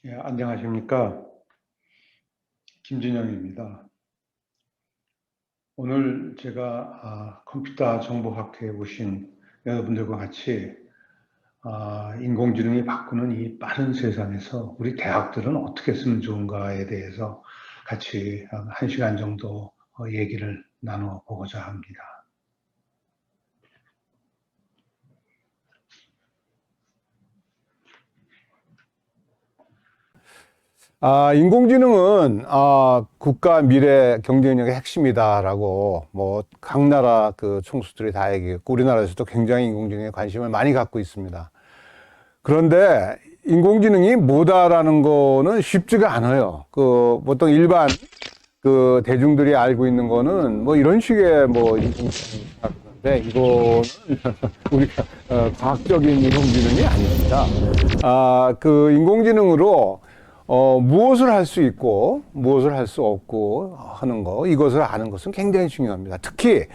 예, 안녕하십니까. 김진영입니다. 오늘 제가 컴퓨터 정보학회에 오신 여러분들과 같이 인공지능이 바꾸는 이 빠른 세상에서 우리 대학들은 어떻게 쓰면 좋은가에 대해서 같이 1시간 정도 얘기를 나눠보고자 합니다. 인공지능은 국가 미래 경쟁력의 핵심이다라고 뭐 각 나라 그 총수들이 다 얘기했고 우리나라에서도 굉장히 인공지능에 관심을 많이 갖고 있습니다. 그런데 인공지능이 뭐다라는 거는 쉽지가 않아요. 그 보통 일반 그 대중들이 알고 있는 거는 뭐 이런 식의 뭐 인공지능이 생각하는데 이거는 우리가 과학적인 인공지능이 아닙니다. 그 인공지능으로 무엇을 할 수 있고 무엇을 할 수 없고 하는 거, 이것을 아는 것은 굉장히 중요합니다. 특히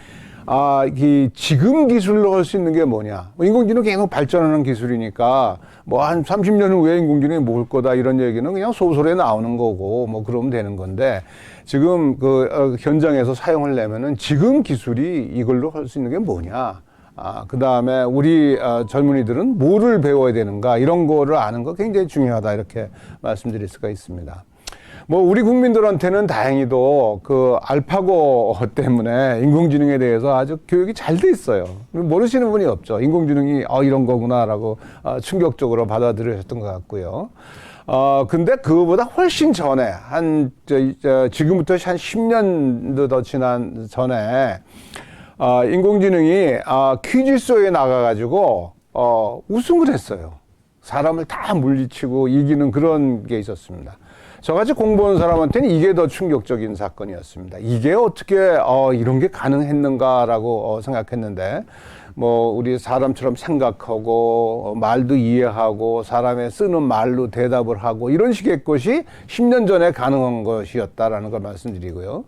이 지금 기술로 할 수 있는 게 뭐냐. 인공지능 계속 발전하는 기술이니까 뭐 한 30년 후에 인공지능이 뭘 거다 이런 얘기는 그냥 소설에 나오는 거고 뭐 그러면 되는 건데, 지금 그 현장에서 사용을 내면은 지금 기술이 이걸로 할 수 있는 게 뭐냐. 그 다음에 우리 젊은이들은 뭐를 배워야 되는가, 이런 거를 아는 거 굉장히 중요하다, 이렇게 말씀드릴 수가 있습니다. 뭐 우리 국민들한테는 다행히도 그 알파고 때문에 인공지능에 대해서 아주 교육이 잘 돼 있어요. 모르시는 분이 없죠. 인공지능이 이런 거구나라고 충격적으로 받아들여졌던 것 같고요. 근데 그거보다 훨씬 전에 지금부터 한 10년도 더 지난 전에 인공지능이 퀴즈쇼에 나가가지고 우승을 했어요. 사람을 다 물리치고 이기는 그런 게 있었습니다. 저같이 공부하는 사람한테는 이게 더 충격적인 사건이었습니다. 이게 어떻게 이런 게 가능했는가라고 생각했는데, 뭐 우리 사람처럼 생각하고 말도 이해하고 사람의 쓰는 말로 대답을 하고 이런 식의 것이 10년 전에 가능한 것이었다라는 걸 말씀드리고요.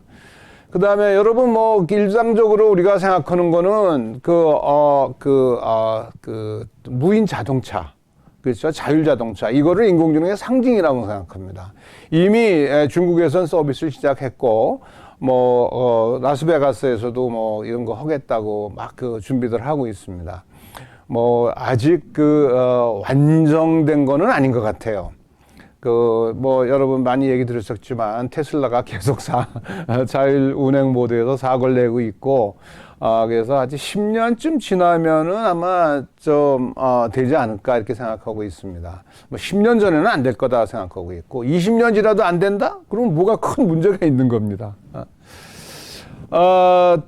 그 다음에 여러분 뭐 일상적으로 우리가 생각하는 거는 그 무인 자동차, 그렇죠? 자율자동차, 이거를 인공지능의 상징이라고 생각합니다. 이미 중국에선 서비스를 시작했고, 뭐 라스베가스에서도 뭐 이런 거 하겠다고 막 그 준비들 하고 있습니다. 뭐 아직 완성된 거는 아닌 것 같아요. 뭐 여러분 많이 얘기 들으셨지만 테슬라가 계속 자율 운행 모드에서 사고를 내고 있고, 그래서 아직 10년쯤 지나면은 아마 좀 되지 않을까 이렇게 생각하고 있습니다. 뭐 10년 전에는 안 될 거다 생각하고 있고, 20년 지나도 안 된다? 그럼 뭐가 큰 문제가 있는 겁니다.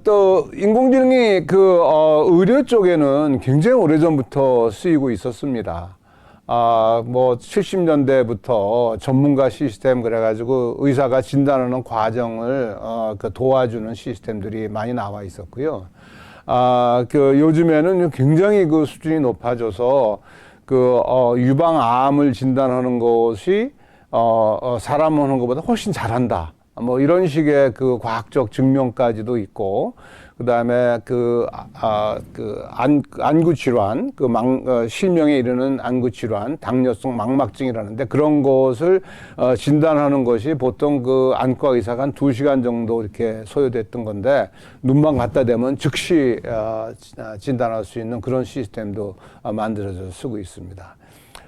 또 인공지능이 의료 쪽에는 굉장히 오래전부터 쓰이고 있었습니다. 뭐 70년대부터 전문가 시스템 그래가지고 의사가 진단하는 과정을 도와주는 시스템들이 많이 나와 있었고요. 요즘에는 굉장히 그 수준이 높아져서 유방암을 진단하는 것이 사람 하는 것보다 훨씬 잘한다. 뭐 이런 식의 그 과학적 증명까지도 있고, 그 다음에 안구 질환, 실명에 이르는 안구 질환, 당뇨성 망막증이라는데, 그런 것을 진단하는 것이 보통 그 안과 의사가 한 2시간 정도 이렇게 소요됐던 건데, 눈만 갖다 대면 즉시 진단할 수 있는 그런 시스템도 만들어져 쓰고 있습니다.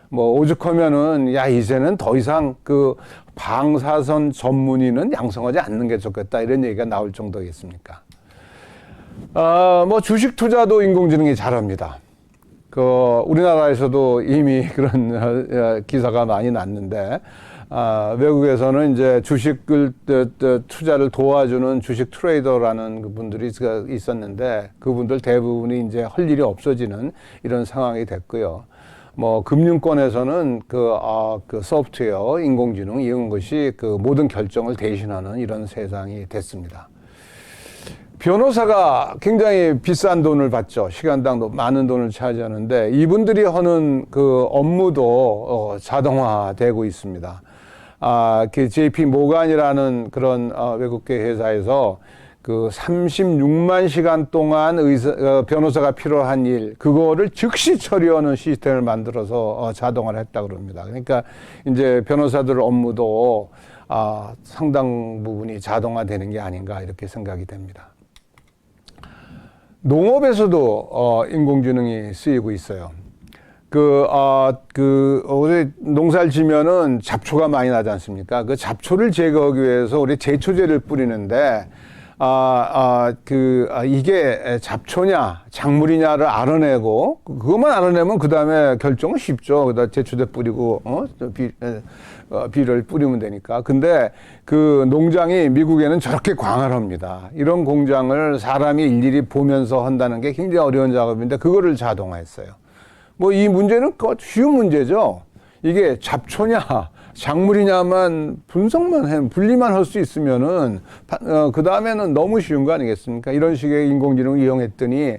뭐 오죽하면은 이제는 더 이상 그 방사선 전문의는 양성하지 않는 게 좋겠다, 이런 얘기가 나올 정도겠습니까? 뭐 주식 투자도 인공지능이 잘합니다. 우리나라에서도 이미 그런 기사가 많이 났는데, 외국에서는 이제 주식을 투자를 도와주는 주식 트레이더라는 분들이 있었는데, 그분들 대부분이 이제 할 일이 없어지는 이런 상황이 됐고요. 뭐 금융권에서는 소프트웨어, 인공지능 이런 것이 모든 결정을 대신하는 이런 세상이 됐습니다. 변호사가 굉장히 비싼 돈을 받죠. 시간당 많은 돈을 차지하는데, 이분들이 하는 그 업무도 자동화되고 있습니다. JP 모간이라는 그런 외국계 회사에서 그 36만 시간 동안 변호사가 필요한 일, 그거를 즉시 처리하는 시스템을 만들어서 자동화를 했다 그럽니다. 그러니까 이제 변호사들 업무도 상당 부분이 자동화되는 게 아닌가 이렇게 생각이 됩니다. 농업에서도 인공지능이 쓰이고 있어요. 우리 농사를 지면은 잡초가 많이 나지 않습니까? 그 잡초를 제거하기 위해서 우리 제초제를 뿌리는데, 이게 잡초냐, 작물이냐를 알아내고, 그것만 알아내면 그 다음에 결정은 쉽죠. 그다음 제초제 뿌리고, 비료를 뿌리면 되니까. 근데 그 농장이 미국에는 저렇게 광활합니다. 이런 공장을 사람이 일일이 보면서 한다는 게 굉장히 어려운 작업인데, 그거를 자동화했어요. 뭐 이 문제는 쉬운 문제죠. 이게 잡초냐, 작물이냐만 분리만 할 수 있으면은, 그 다음에는 너무 쉬운 거 아니겠습니까? 이런 식의 인공지능을 이용했더니,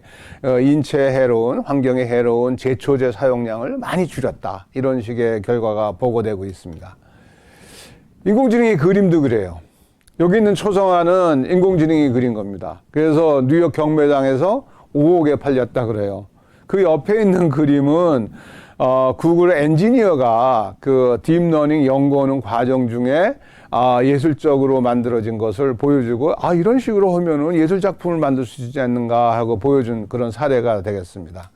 인체에 해로운, 환경에 해로운 제초제 사용량을 많이 줄였다. 이런 식의 결과가 보고되고 있습니다. 인공지능의 그림도 그래요. 여기 있는 초성화는 인공지능이 그린 겁니다. 그래서 뉴욕 경매장에서 5억에 팔렸다 그래요. 그 옆에 있는 그림은 구글 엔지니어가 그 딥러닝 연구하는 과정 중에 예술적으로 만들어진 것을 보여주고 이런 식으로 하면은 예술 작품을 만들 수 있지 않는가 하고 보여준 그런 사례가 되겠습니다.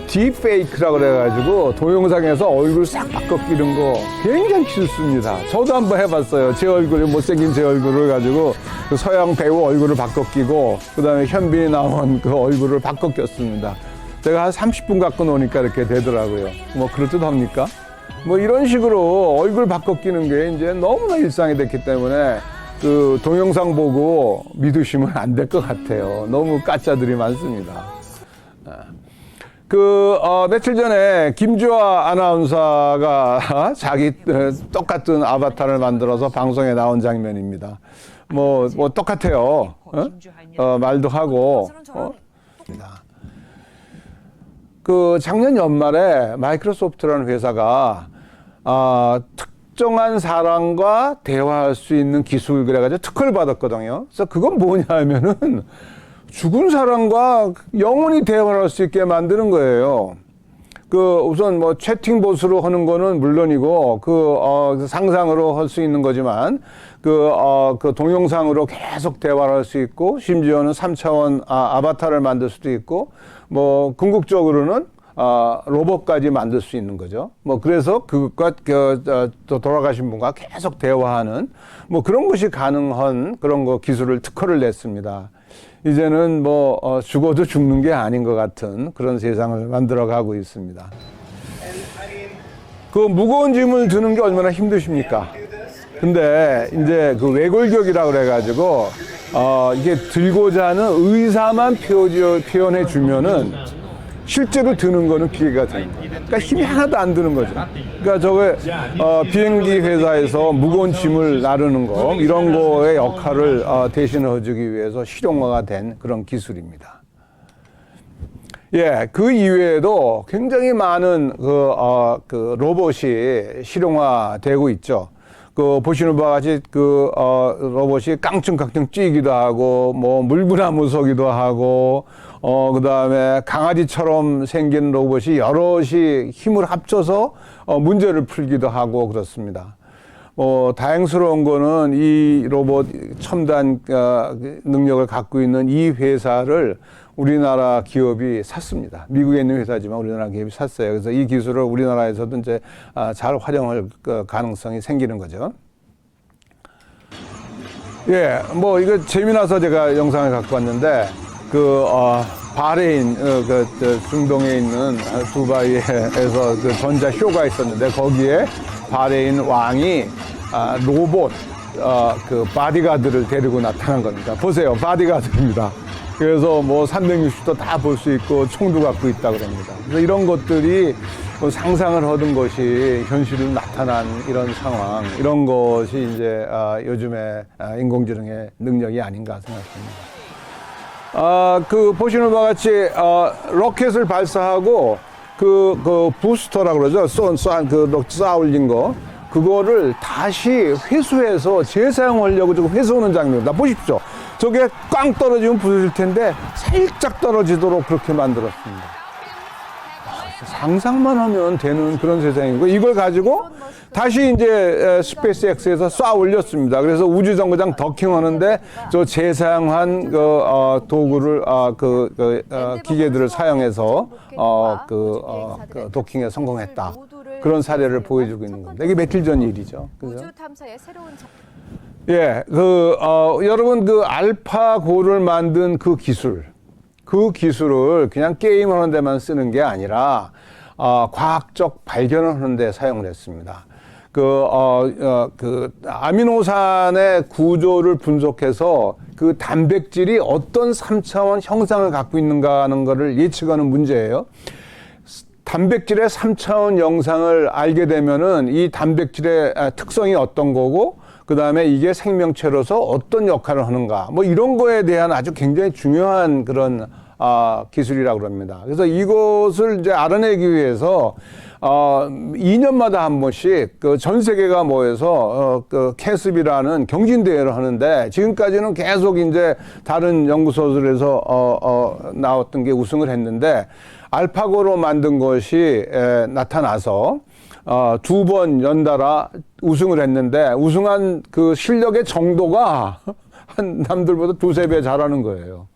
딥페이크라고 그래가지고 동영상에서 얼굴 싹 바꿔 끼는 거 굉장히 쉽습니다. 저도 한번 해봤어요. 제 얼굴을, 못생긴 제 얼굴을 가지고 그 서양 배우 얼굴을 바꿔 끼고 그 다음에 현빈이 나온 그 얼굴을 바꿔 꼈습니다. 제가 한 30분 갖고 노니까 이렇게 되더라고요. 뭐 그럴듯합니까? 뭐 이런 식으로 얼굴 바꿔 끼는 게 이제 너무나 일상이 됐기 때문에 그 동영상 보고 믿으시면 안 될 것 같아요. 너무 가짜들이 많습니다. 며칠 전에 김주아 아나운서가 자기 똑같은 아바타를 만들어서 방송에 나온 장면입니다. 뭐 똑같아요. 말도 하고. 작년 연말에 마이크로소프트라는 회사가, 특정한 사람과 대화할 수 있는 기술 그래가지고 특허를 받았거든요. 그래서 그건 뭐냐 하면은, 죽은 사람과 영원히 대화를 할 수 있게 만드는 거예요. 우선 뭐 채팅봇으로 하는 거는 물론이고, 상상으로 할 수 있는 거지만, 동영상으로 계속 대화를 할 수 있고, 심지어는 3차원 아바타를 만들 수도 있고, 뭐, 궁극적으로는, 로봇까지 만들 수 있는 거죠. 그래서 그것과, 돌아가신 분과 계속 대화하는, 뭐 그런 것이 가능한 그런 기술을 특허를 냈습니다. 이제는 죽어도 죽는 게 아닌 것 같은 그런 세상을 만들어 가고 있습니다. 무거운 짐을 드는 게 얼마나 힘드십니까? 근데 이제 외골격이라고 그래가지고, 이게 들고자 하는 의사만 표현해 주면은 실제로 드는 거는 기계가 됩니다. 그러니까 힘이 하나도 안 드는 거죠. 그러니까 비행기 회사에서 무거운 짐을 나르는 거, 이런 거의 역할을 대신해주기 위해서 실용화가 된 그런 기술입니다. 예, 그 이외에도 굉장히 많은 로봇이 실용화되고 있죠. 보시는 바와 같이 로봇이 깡충깡충 뛰기도 하고, 물구나무 서기도 하고, 그 다음에 강아지처럼 생긴 로봇이 여럿이 힘을 합쳐서 문제를 풀기도 하고 그렇습니다. 다행스러운 거는 이 로봇 첨단 능력을 갖고 있는 이 회사를 우리나라 기업이 샀습니다. 미국에 있는 회사지만 우리나라 기업이 샀어요. 그래서 이 기술을 우리나라에서도 이제 잘 활용할 가능성이 생기는 거죠. 예, 이거 재미나서 제가 영상을 갖고 왔는데, 바레인, 중동에 있는 두바이에서 전자쇼가 있었는데, 거기에 바레인 왕이, 로봇, 바디가드를 데리고 나타난 겁니다. 보세요. 바디가드입니다. 그래서 360도 다 볼 수 있고, 총도 갖고 있다 그럽니다. 그래서 이런 것들이 상상을 하던 것이 현실로 나타난 이런 상황, 이런 것이 이제, 요즘에 인공지능의 능력이 아닌가 생각합니다. 보시는 바와 같이, 로켓을 발사하고, 부스터라고 그러죠. 쏴 올린 거. 그거를 다시 회수해서 재사용하려고 지금 회수하는 장면입니다. 보십시오. 저게 꽝 떨어지면 부서질 텐데 살짝 떨어지도록 그렇게 만들었습니다. 상상만 하면 되는 그런 세상이고, 이걸 가지고 다시 이제 스페이스 X에서 쏴 올렸습니다. 그래서 우주정거장 더킹하는데 저 재사용한 도구를 기계들을 사용해서 도킹에 성공했다. 그런 사례를 보여주고 있는 겁니다. 이게 며칠 전 일이죠. 그죠? 우주 탐사의 새로운 예, 여러분 그 알파고를 만든 그 기술을 그냥 게임하는 데만 쓰는 게 아니라 과학적 발견을 하는 데 사용을 했습니다. 아미노산의 구조를 분석해서 그 단백질이 어떤 3차원 형상을 갖고 있는가 하는 것을 예측하는 문제예요. 단백질의 3차원 영상을 알게 되면은 이 단백질의 특성이 어떤 거고, 그 다음에 이게 생명체로서 어떤 역할을 하는가, 뭐 이런 거에 대한 아주 굉장히 중요한 그런 기술이라고 그럽니다. 그래서 이것을 이제 알아내기 위해서 2년마다 한 번씩 그 전 세계가 모여서 그 캐습이라는 경진대회를 하는데, 지금까지는 계속 이제 다른 연구소들에서 나왔던 게 우승을 했는데, 알파고로 만든 것이 나타나서 2번 연달아 우승을 했는데, 우승한 그 실력의 정도가 한 남들보다 2~3배 잘하는 거예요.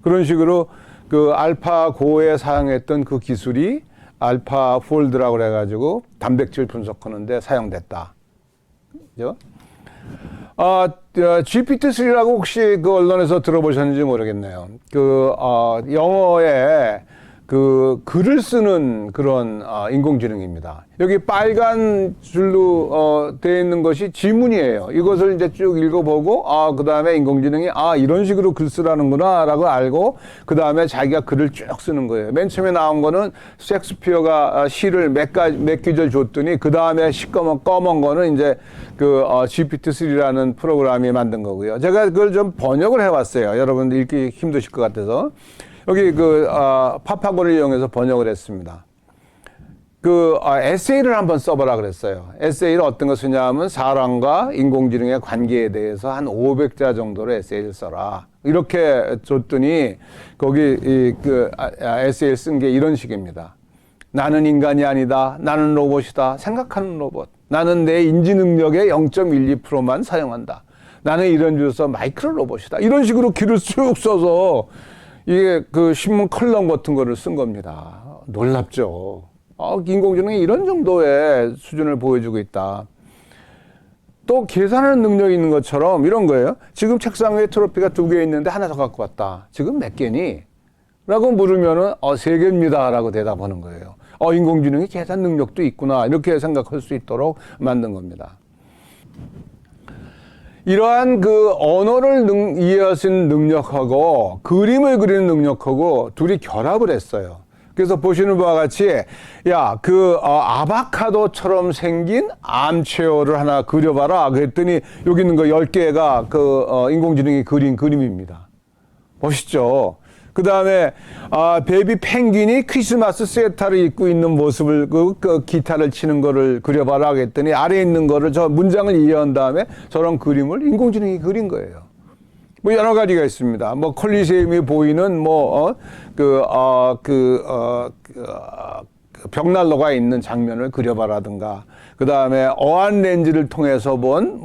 그런 식으로 그 알파고에 사용했던 그 기술이 알파폴드라고 그래가지고 단백질 분석하는데 사용됐다. 그죠? GPT-3라고 혹시 그 언론에서 들어보셨는지 모르겠네요. 영어에 그 글을 쓰는 그런 인공지능입니다. 여기 빨간 줄로 되어 있는 것이 지문이에요. 이것을 이제 쭉 읽어보고 그 다음에 인공지능이 이런 식으로 글 쓰라는구나 라고 알고, 그 다음에 자기가 글을 쭉 쓰는 거예요. 맨 처음에 나온 거는 셰익스피어가 시를 몇 구절 줬더니 그 다음에 시꺼먼 검은 거는 이제 GPT-3라는 프로그램이 만든 거고요. 제가 그걸 좀 번역을 해왔어요. 여러분들 읽기 힘드실 것 같아서. 여기 파파고를 이용해서 번역을 했습니다. 에세이를 한번 써보라 그랬어요. 에세이를 어떤 거 쓰냐면 사람과 인공지능의 관계에 대해서 한 500자 정도로 에세이를 써라. 이렇게 줬더니 거기 에세이를 쓴 게 이런 식입니다. 나는 인간이 아니다. 나는 로봇이다. 생각하는 로봇. 나는 내 인지 능력의 0.12%만 사용한다. 나는 이런 주소 마이크로 로봇이다. 이런 식으로 글을 쭉 써서 이게 그 신문 컬럼 같은 거를 쓴 겁니다. 놀랍죠. 인공지능이 이런 정도의 수준을 보여주고 있다. 또 계산하는 능력이 있는 것처럼 이런 거예요. 지금 책상 위에 트로피가 2개 있는데 하나 더 갖고 왔다. 지금 몇 개니? 라고 물으면은 3개입니다. 라고 대답하는 거예요. 인공지능이 계산 능력도 있구나. 이렇게 생각할 수 있도록 만든 겁니다. 이러한 그 언어를 이해할 수 있는 능력하고 그림을 그리는 능력하고 둘이 결합을 했어요. 그래서 보시는 바와 같이 아바카도처럼 생긴 암체어를 하나 그려봐라. 그랬더니 여기 있는 거 10개가 인공지능이 그린 그림입니다. 멋있죠? 그 다음에 베이비 펭귄이 크리스마스 세타를 입고 있는 모습을 그 기타를 치는 거를 그려봐라 그랬더니 아래에 있는 거를 저 문장을 이해한 다음에 저런 그림을 인공지능이 그린 거예요. 뭐 여러 가지가 있습니다. 뭐 콜리세움이 보이는 벽난로가 있는 장면을 그려봐라든가, 그 다음에 어안 렌즈를 통해서 본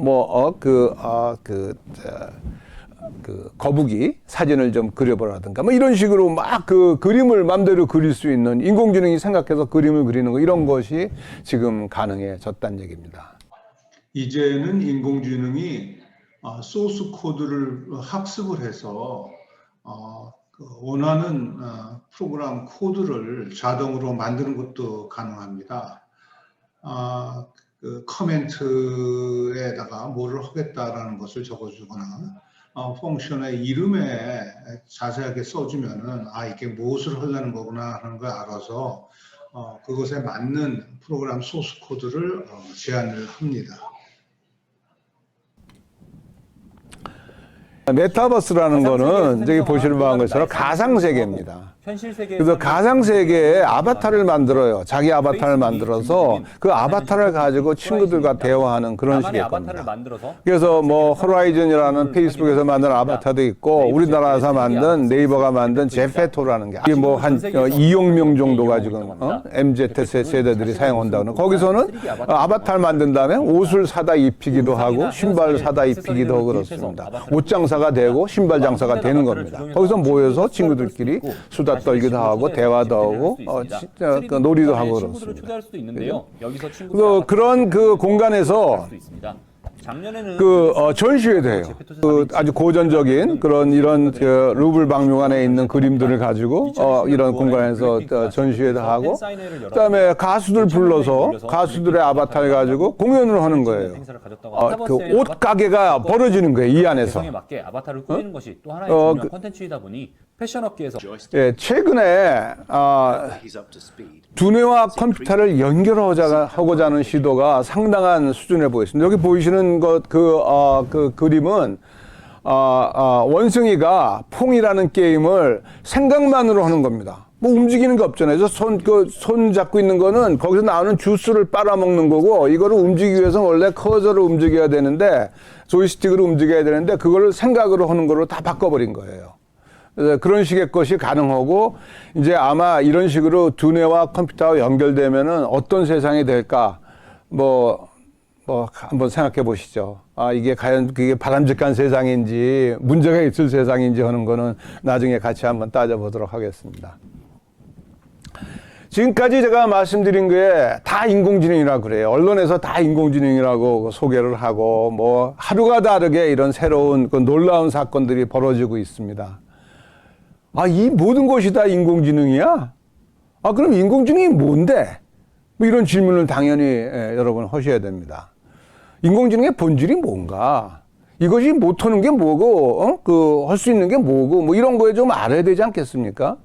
거북이 사진을 좀 그려보라든가, 뭐 이런 식으로 막 그 그림을 맘대로 그릴 수 있는, 인공지능이 생각해서 그림을 그리는 거, 이런 것이 지금 가능해졌다는 얘기입니다. 이제는 인공지능이 소스 코드를 학습을 해서 원하는 프로그램 코드를 자동으로 만드는 것도 가능합니다. 커멘트에다가 뭐를 하겠다라는 것을 적어주거나 펑션의 이름에 자세하게 써주면은 이게 무엇을 하려는 거구나 하는 걸 알아서 그것에 맞는 프로그램 소스 코드를 제안을 합니다. 메타버스라는 거는 저기 보시는 바와 것처럼 가상세계입니다. 현실 세계에서는 그래서 가상 세계에 아바타를 만들어요. 자기 아바타를 만들어서 그 아바타를 가지고 친구들과 대화하는 그런 나만의 식의 아바타를 겁니다. 만들어서 그래서 뭐 호라이즌이라는 페이스북에서 만든 아바타도 있고 우리나라에서 만든 네이버가 만든 제페토라는 게 이게 뭐 한 2억 명 정도가 지금 MZ 세대들이 사용한다는 거기서는 아바타를 만든 다음에 옷을 사다 입히기도 하고 신발 사다 입히기도 하고 그렇습니다. 옷 장사가 되고 신발 장사가 되는 겁니다. 거기서 모여서 친구들끼리 수다 떨기도 하고 대화도 하고 그 놀이도 하고 친구들을 그렇습니다. 초대할 수도 있는데요. 여기서 그런 그 공간에서 작년에는 전시회도 해요. 아주 고전적인 그런 이런 그 루블 박물관에 있는 그림들을 가지고 이런 공간에서 전시회도 하고 그다음에 가수들 불러서 가수들의 아바타를 가지고 공연을 하는 거예요. 그 옷 가게가 벌어지는 거예요, 이 안에서. 대성에 맞게 아바타를 꾸미는 것이 또 하나의 중요한 콘텐츠이다 보니 패션업계에서 예, 최근에 두뇌와 컴퓨터를 연결하고자 하는 시도가 상당한 수준에 보였습니다. 여기 보이시는 그 그림은 원숭이가 퐁이라는 게임을 생각만으로 하는 겁니다. 뭐 움직이는 게 없잖아요. 그래서 손 잡고 있는 거는 거기서 나오는 주스를 빨아먹는 거고, 이거를 움직이기 위해서 원래 커서를 움직여야 되는데, 조이스틱으로 움직여야 되는데, 그거를 생각으로 하는 걸로 다 바꿔버린 거예요. 그래서 그런 식의 것이 가능하고, 이제 아마 이런 식으로 두뇌와 컴퓨터와 연결되면은 어떤 세상이 될까, 한번 생각해 보시죠. 이게 과연 그게 바람직한 세상인지, 문제가 있을 세상인지 하는 거는 나중에 같이 한번 따져보도록 하겠습니다. 지금까지 제가 말씀드린 게 다 인공지능이라고 그래요. 언론에서 다 인공지능이라고 소개를 하고, 뭐, 하루가 다르게 이런 새로운 그 놀라운 사건들이 벌어지고 있습니다. 이 모든 것이 다 인공지능이야? 그럼 인공지능이 뭔데? 뭐 이런 질문을 당연히 여러분 하셔야 됩니다. 인공지능의 본질이 뭔가? 이것이 못하는 게 뭐고, 할 수 있는 게 뭐고, 뭐 이런 거에 좀 알아야 되지 않겠습니까?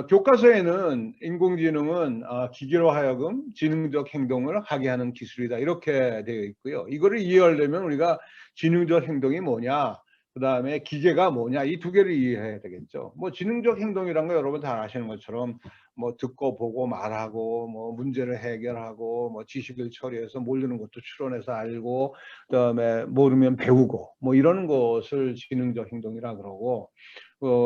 교과서에는 인공지능은 기계로 하여금 지능적 행동을 하게 하는 기술이다, 이렇게 되어 있고요. 이거를 이해하려면 우리가 지능적 행동이 뭐냐, 그 다음에 기계가 뭐냐, 이 두 개를 이해해야 되겠죠. 뭐 지능적 행동이란 거 여러분 다 아시는 것처럼 뭐 듣고 보고 말하고, 뭐 문제를 해결하고, 뭐 지식을 처리해서 모르는 것도 추론해서 알고, 그 다음에 모르면 배우고, 뭐 이런 것을 지능적 행동이라 그러고,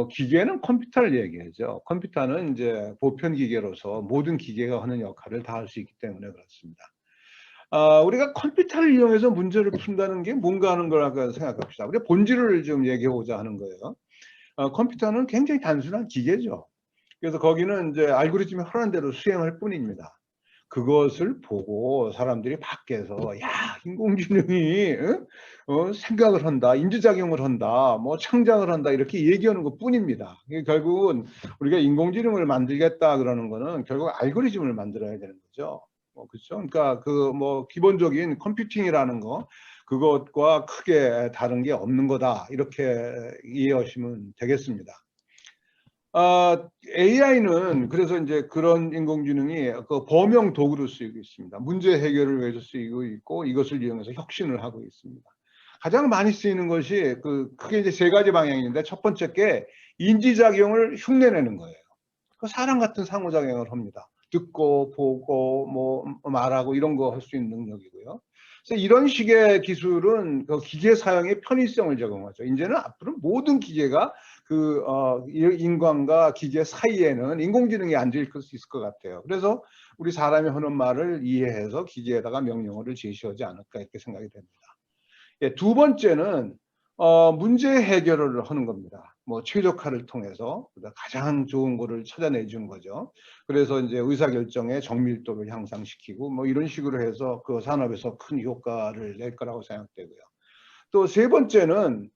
기계는 컴퓨터를 얘기하죠. 컴퓨터는 이제 보편 기계로서 모든 기계가 하는 역할을 다 할 수 있기 때문에 그렇습니다. 우리가 컴퓨터를 이용해서 문제를 푼다는 게 뭔가 하는 거라고 생각합시다. 우리 본질을 좀 얘기하고자 하는 거예요. 컴퓨터는 굉장히 단순한 기계죠. 그래서 거기는 이제 알고리즘이 하라는 대로 수행할 뿐입니다. 그것을 보고 사람들이 밖에서 인공지능이 생각을 한다, 인지작용을 한다, 뭐 창작을 한다, 이렇게 얘기하는 것 뿐입니다. 결국은 우리가 인공지능을 만들겠다 그러는 거는 결국 알고리즘을 만들어야 되는 거죠. 그렇죠? 그러니까 기본적인 컴퓨팅이라는 거, 그것과 크게 다른 게 없는 거다, 이렇게 이해하시면 되겠습니다. AI는 그래서 이제 그런 인공지능이 그 범용 도구로 쓰이고 있습니다. 문제 해결을 위해서 쓰이고 있고, 이것을 이용해서 혁신을 하고 있습니다. 가장 많이 쓰이는 것이 크게 이제 세 가지 방향인데, 첫 번째 게 인지작용을 흉내내는 거예요. 사람 같은 상호작용을 합니다. 듣고 보고 뭐 말하고 이런 거 할 수 있는 능력이고요. 그래서 이런 식의 기술은 그 기계 사용의 편의성을 제공하죠. 이제는 앞으로 모든 기계가 인간과 기계 사이에는 인공지능이 앉아 있을 수 있을 것 같아요. 그래서 우리 사람이 하는 말을 이해해서 기계에다가 명령어를 제시하지 않을까, 이렇게 생각이 됩니다. 두 번째는 문제 해결을 하는 겁니다. 뭐 최적화를 통해서 가장 좋은 거를 찾아내 주는 거죠. 그래서 이제 의사결정의 정밀도를 향상시키고, 뭐 이런 식으로 해서 그 산업에서 큰 효과를 낼 거라고 생각되고요. 또 세 번째는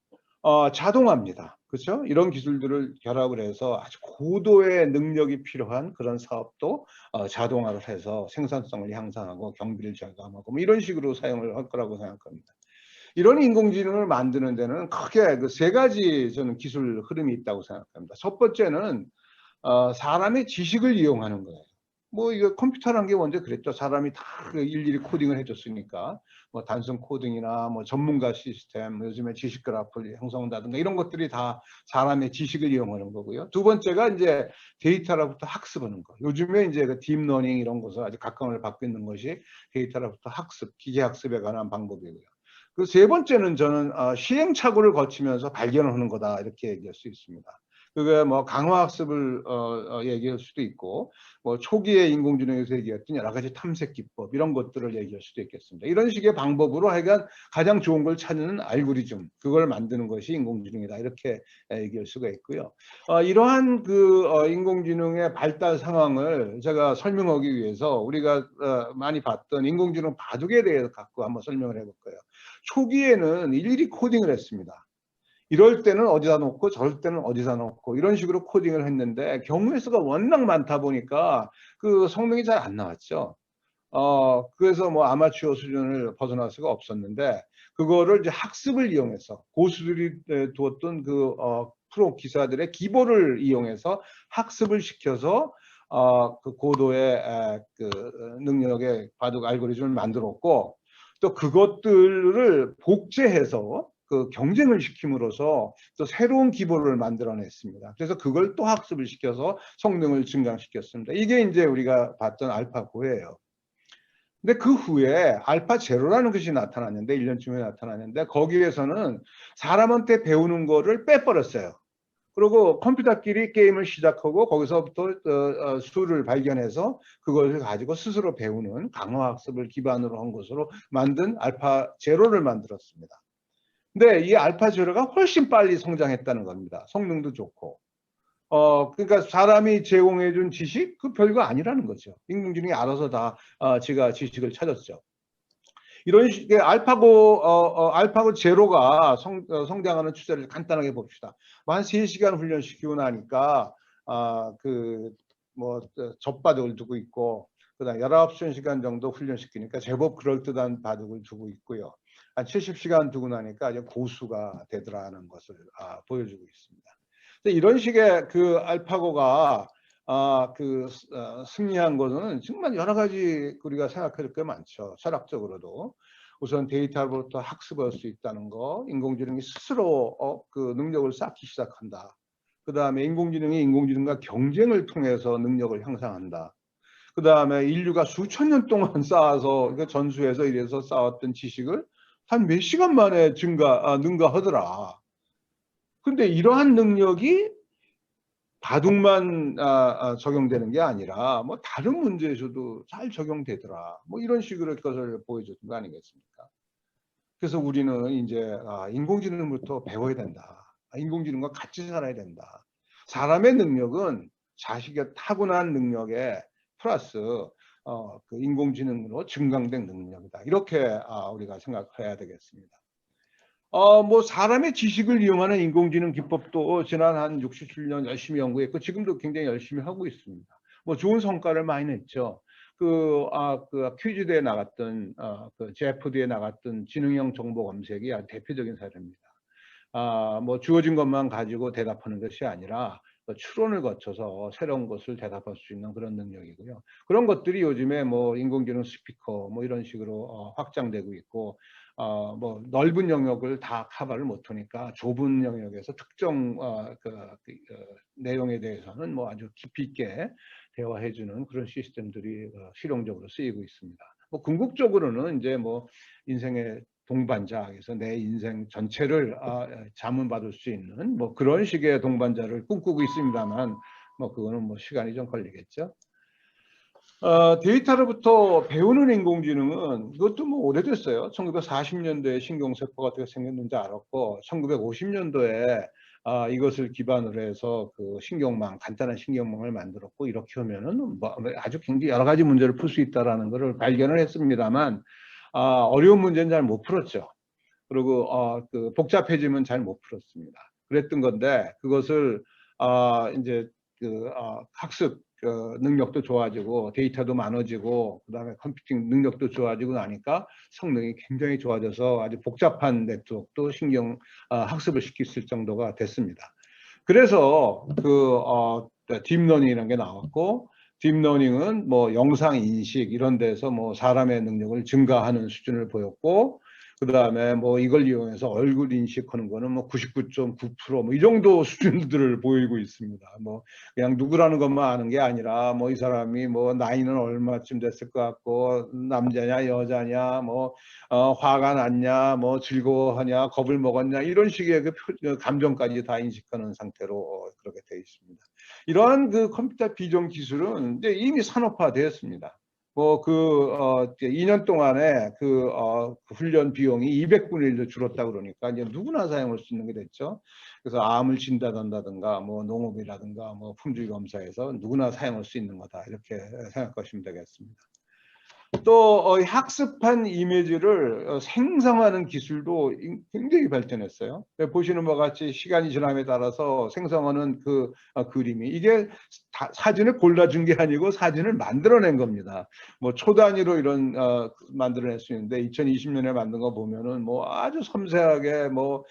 자동화입니다. 그렇죠? 이런 기술들을 결합을 해서 아주 고도의 능력이 필요한 그런 사업도 자동화를 해서 생산성을 향상하고 경비를 절감하고, 뭐 이런 식으로 사용을 할 거라고 생각합니다. 이런 인공지능을 만드는 데는 크게 그 세 가지 저는 기술 흐름이 있다고 생각합니다. 첫 번째는 사람의 지식을 이용하는 거예요. 뭐 이거 컴퓨터라는 게 먼저 그랬죠. 사람이 다 일일이 코딩을 해줬으니까 뭐 단순 코딩이나 뭐 전문가 시스템, 뭐 요즘에 지식 그래프를 형성한다든가 이런 것들이 다 사람의 지식을 이용하는 거고요. 두 번째가 이제 데이터로부터 학습하는 거. 요즘에 이제 그 딥러닝 이런 것을 아주 각광을 받고 있는 것이 데이터로부터 학습, 기계 학습에 관한 방법이고요. 그 세 번째는 저는 시행착오를 거치면서 발견하는 거다 이렇게 얘기할 수 있습니다. 그게 뭐 강화학습을 얘기할 수도 있고, 뭐 초기에 인공지능에서 얘기했던 여러 가지 탐색 기법 이런 것들을 얘기할 수도 있겠습니다. 이런 식의 방법으로 하여간 가장 좋은 걸 찾는 알고리즘, 그걸 만드는 것이 인공지능이다 이렇게 얘기할 수가 있고요. 이러한 그 인공지능의 발달 상황을 제가 설명하기 위해서 우리가 많이 봤던 인공지능 바둑에 대해서 갖고 한번 설명을 해볼 거예요. 초기에는 일일이 코딩을 했습니다. 이럴 때는 어디다 놓고 저럴 때는 어디다 놓고 이런 식으로 코딩을 했는데 경우의 수가 워낙 많다 보니까 그 성능이 잘 안 나왔죠. 그래서 뭐 아마추어 수준을 벗어날 수가 없었는데 그거를 이제 학습을 이용해서 고수들이 두었던 그 프로 기사들의 기보를 이용해서 학습을 시켜서 그 고도의 그 능력의 바둑 알고리즘을 만들었고 또 그것들을 복제해서 그 경쟁을 시킴으로써 또 새로운 기보를 만들어냈습니다. 그래서 그걸 또 학습을 시켜서 성능을 증강시켰습니다. 이게 이제 우리가 봤던 알파고예요. 근데 그 후에 알파 제로라는 것이 나타났는데 1년쯤에 나타났는데 거기에서는 사람한테 배우는 거를 빼버렸어요. 그리고 컴퓨터끼리 게임을 시작하고 거기서부터 수를 발견해서 그것을 가지고 스스로 배우는 강화학습을 기반으로 한 것으로 만든 알파 제로를 만들었습니다. 근데 이 알파 제로가 훨씬 빨리 성장했다는 겁니다. 성능도 좋고. 그러니까 사람이 제공해준 지식 그 별거 아니라는 거죠. 인공지능이 알아서 다 지가 지식을 찾았죠. 이런 식의 알파고 제로가 성장하는 추세를 간단하게 봅시다. 한 3시간 훈련시키고 나니까 그뭐 젖바둑을 두고 있고 그다음 19시간 정도 훈련시키니까 제법 그럴듯한 바둑을 두고 있고요. 한 70시간 두고 나니까 아주 고수가 되더라는 것을 보여주고 있습니다. 이런 식의 그 알파고가 승리한 것은 정말 여러 가지 우리가 생각할 게 많죠. 철학적으로도. 우선 데이터로부터 학습할 수 있다는 거, 인공지능이 스스로 그 능력을 쌓기 시작한다. 그 다음에 인공지능이 인공지능과 경쟁을 통해서 능력을 향상한다. 그 다음에 인류가 수천 년 동안 쌓아서 전수해서 이래서 쌓았던 지식을 한 몇 시간 만에 능가하더라. 근데 이러한 능력이 바둑만 적용되는 게 아니라 뭐 다른 문제에서도 잘 적용되더라. 뭐 이런 식으로 것을 보여줬던 거 아니겠습니까? 그래서 우리는 이제 인공지능부터 배워야 된다. 인공지능과 같이 살아야 된다. 사람의 능력은 자식의 타고난 능력에 플러스 그 인공지능으로 증강된 능력이다. 이렇게 우리가 생각해야 되겠습니다. 뭐 사람의 지식을 이용하는 인공지능 기법도 지난 한 6, 7년 열심히 연구했고 지금도 굉장히 열심히 하고 있습니다. 뭐 좋은 성과를 많이 냈죠. 그 퀴즈대에 나갔던 그 제프드에 나갔던 지능형 정보 검색이 아주 대표적인 사례입니다. 뭐 주어진 것만 가지고 대답하는 것이 아니라 추론을 거쳐서 새로운 것을 대답할 수 있는 그런 능력이고요. 그런 것들이 요즘에 뭐 인공지능 스피커 뭐 이런 식으로 확장되고 있고 뭐 넓은 영역을 다 커버를 못하니까 좁은 영역에서 특정 내용에 대해서는 뭐 아주 깊이 있게 대화해주는 그런 시스템들이 실용적으로 쓰이고 있습니다. 뭐 궁극적으로는 이제 뭐 인생의 동반자, 그래서 내 인생 전체를 자문받을 수 있는 뭐 그런 식의 동반자를 꿈꾸고 있습니다만 뭐 그거는 뭐 시간이 좀 걸리겠죠. 데이터로부터 배우는 인공지능은 이것도 뭐 오래됐어요. 1940년도에 신경세포가 어떻게 생겼는지 알았고 1950년도에 이것을 기반으로 해서 그 신경망, 간단한 신경망을 만들었고 이렇게 하면은 뭐 아주 굉장히 여러 가지 문제를 풀 수 있다라는 것을 발견을 했습니다만 어려운 문제는 잘 못 풀었죠. 그리고 그 복잡해지면 잘 못 풀었습니다. 그랬던 건데 그것을 이제 그 학습 능력도 좋아지고 데이터도 많아지고 그다음에 컴퓨팅 능력도 좋아지고 나니까 성능이 굉장히 좋아져서 아주 복잡한 네트워크도 신경 학습을 시킬 정도가 됐습니다. 그래서 딥러닝이라는 게 나왔고 딥러닝은 뭐 영상 인식 이런 데서 뭐 사람의 능력을 증가하는 수준을 보였고, 그 다음에 뭐 이걸 이용해서 얼굴 인식하는 거는 뭐 99.9% 뭐 이 정도 수준들을 보이고 있습니다. 뭐 그냥 누구라는 것만 아는 게 아니라 뭐 이 사람이 뭐 나이는 얼마쯤 됐을 것 같고, 남자냐 여자냐, 뭐 화가 났냐, 뭐 즐거워하냐, 겁을 먹었냐, 이런 식의 그 감정까지 다 인식하는 상태로 그렇게 되어 있습니다. 이러한 그 컴퓨터 비전 기술은 이제 이미 산업화되었습니다. 뭐 2년 동안에 그 훈련 비용이 200분의 1로 줄었다 그러니까 이제 누구나 사용할 수 있는 게 됐죠. 그래서 암을 진단한다든가 뭐 농업이라든가 뭐 품질 검사에서 누구나 사용할 수 있는 거다, 이렇게 생각하시면 되겠습니다. 또 학습한 이미지를 생성하는 기술도 굉장히 발전했어요. 보시는 바와 같이 시간이 지남에 따라서 생성하는 그 그림이, 이게 사진을 골라준 게 아니고 사진을 만들어낸 겁니다. 뭐 초 단위로 이런 만들어낼 수 있는데 2020년에 만든 거 보면은 뭐 아주 섬세하게 뭐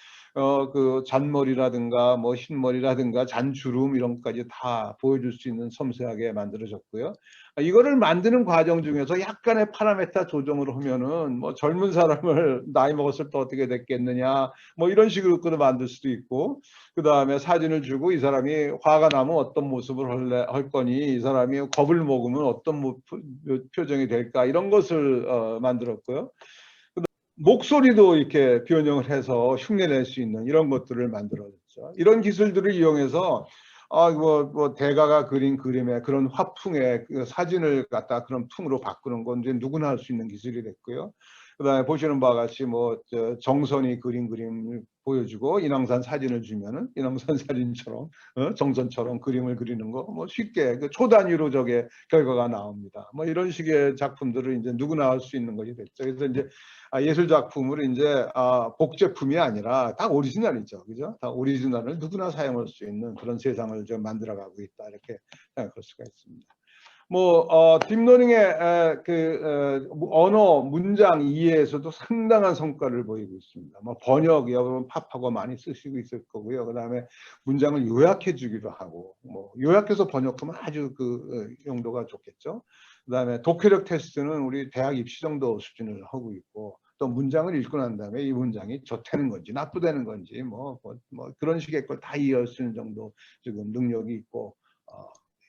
그 잔머리라든가 뭐 흰머리라든가 잔주름 이런 것까지 다 보여줄 수 있는 섬세하게 만들어졌고요. 이거를 만드는 과정 중에서 약간의 파라메타 조정을 하면은 뭐 젊은 사람을 나이 먹었을 때 어떻게 됐겠느냐, 뭐 이런 식으로 만들 수도 있고, 그 다음에 사진을 주고 이 사람이 화가 나면 어떤 모습을 할 거니, 이 사람이 겁을 먹으면 어떤 표정이 될까, 이런 것을 만들었고요. 목소리도 이렇게 변형을 해서 흉내낼 수 있는 이런 것들을 만들어졌죠. 이런 기술들을 이용해서 뭐 대가가 그린 그림의 그런 화풍의 그 사진을 갖다 그런 풍으로 바꾸는 건 이제 누구나 할 수 있는 기술이 됐고요. 그다음에 보시는 바와 같이 뭐 정선이 그린 그림을 보여주고 인왕산 사진을 주면은 인왕산 사진처럼 정선처럼 그림을 그리는 거 뭐 쉽게 그 초단위로 저게 결과가 나옵니다. 뭐 이런 식의 작품들을 이제 누구나 할 수 있는 것이 됐죠. 그래서 이제 예술 작품을 이제 복제품이 아니라 다 오리지널이죠, 그죠? 다 오리지널을 누구나 사용할 수 있는 그런 세상을 좀 만들어가고 있다, 이렇게 생각할 수가 있습니다. 뭐 딥러닝의 언어 문장 이해에서도 상당한 성과를 보이고 있습니다. 뭐 번역, 여러분 팝하고 많이 쓰시고 있을 거고요. 그 다음에 문장을 요약해 주기도 하고, 뭐 요약해서 번역하면 아주 그 용도가 좋겠죠. 그 다음에 독해력 테스트는 우리 대학 입시 정도 수준을 하고 있고, 또 문장을 읽고 난 다음에 이 문장이 좋다는 건지 나쁘다는 건지 뭐 그런 식의 걸 다 이해할 수 있는 정도 지금 능력이 있고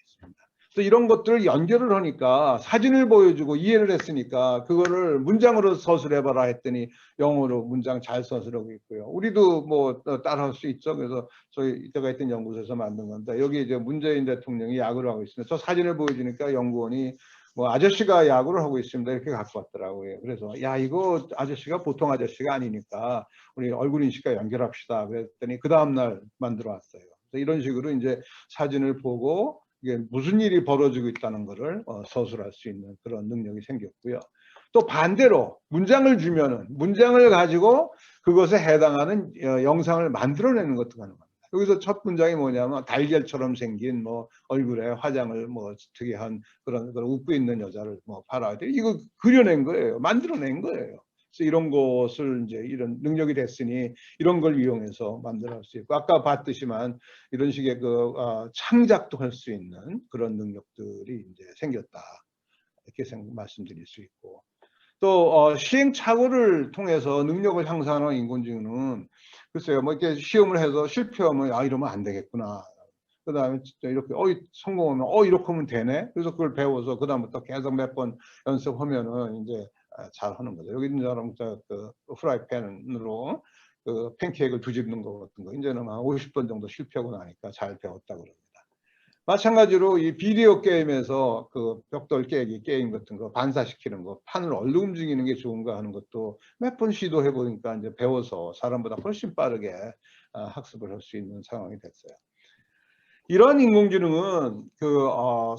있습니다. 그래서 이런 것들을 연결을 하니까 사진을 보여주고 이해를 했으니까 그거를 문장으로 서술해봐라 했더니 영어로 문장 잘 서술하고 있고요. 우리도 뭐 따라할 수 있죠. 그래서 저희 제가 있던 연구소에서 만든 건데, 여기 이제 문재인 대통령이 야구를 하고 있습니다. 저 사진을 보여주니까 연구원이 뭐 아저씨가 야구를 하고 있습니다, 이렇게 갖고 왔더라고요. 그래서 야, 이거 아저씨가 보통 아저씨가 아니니까 우리 얼굴 인식과 연결합시다 그랬더니 그 다음날 만들어 왔어요. 이런 식으로 이제 사진을 보고 이게 무슨 일이 벌어지고 있다는 것을 서술할 수 있는 그런 능력이 생겼고요. 또 반대로 문장을 주면은 문장을 가지고 그것에 해당하는 영상을 만들어내는 것도 가능합니다. 여기서 첫 문장이 뭐냐면 달걀처럼 생긴 뭐 얼굴에 화장을 뭐 특이한 그런 웃고 있는 여자를 뭐 봐라, 이거 그려낸 거예요, 만들어낸 거예요. 그래서 이런 것을 이제 이런 능력이 됐으니 이런 걸 이용해서 만들어낼 수 있고, 아까 봤듯이만 이런 식의 그 창작도 할 수 있는 그런 능력들이 이제 생겼다, 이렇게 말씀드릴 수 있고, 또 시행착오를 통해서 능력을 향상하는 인공지능은 글쎄요, 뭐 이렇게 시험을 해서 실패하면 이러면 안 되겠구나. 그 다음에 이렇게 성공하면 이렇게 하면 되네. 그래서 그걸 배워서 그 다음부터 계속 몇 번 연습하면은 이제 잘 하는 거죠. 여기 있는 사람 그 프라이팬으로 그 팬케이크를 뒤집는 거 같은 거 이제는 한 50번 정도 실패하고 나니까 잘 배웠다 그럽니다. 마찬가지로 이 비디오 게임에서 그 벽돌 깨기 게임 같은 거 반사시키는 거, 판을 얼른 움직이는 게 좋은가 하는 것도 몇 번 시도해 보니까 이제 배워서 사람보다 훨씬 빠르게 학습을 할 수 있는 상황이 됐어요. 이런 인공지능은 그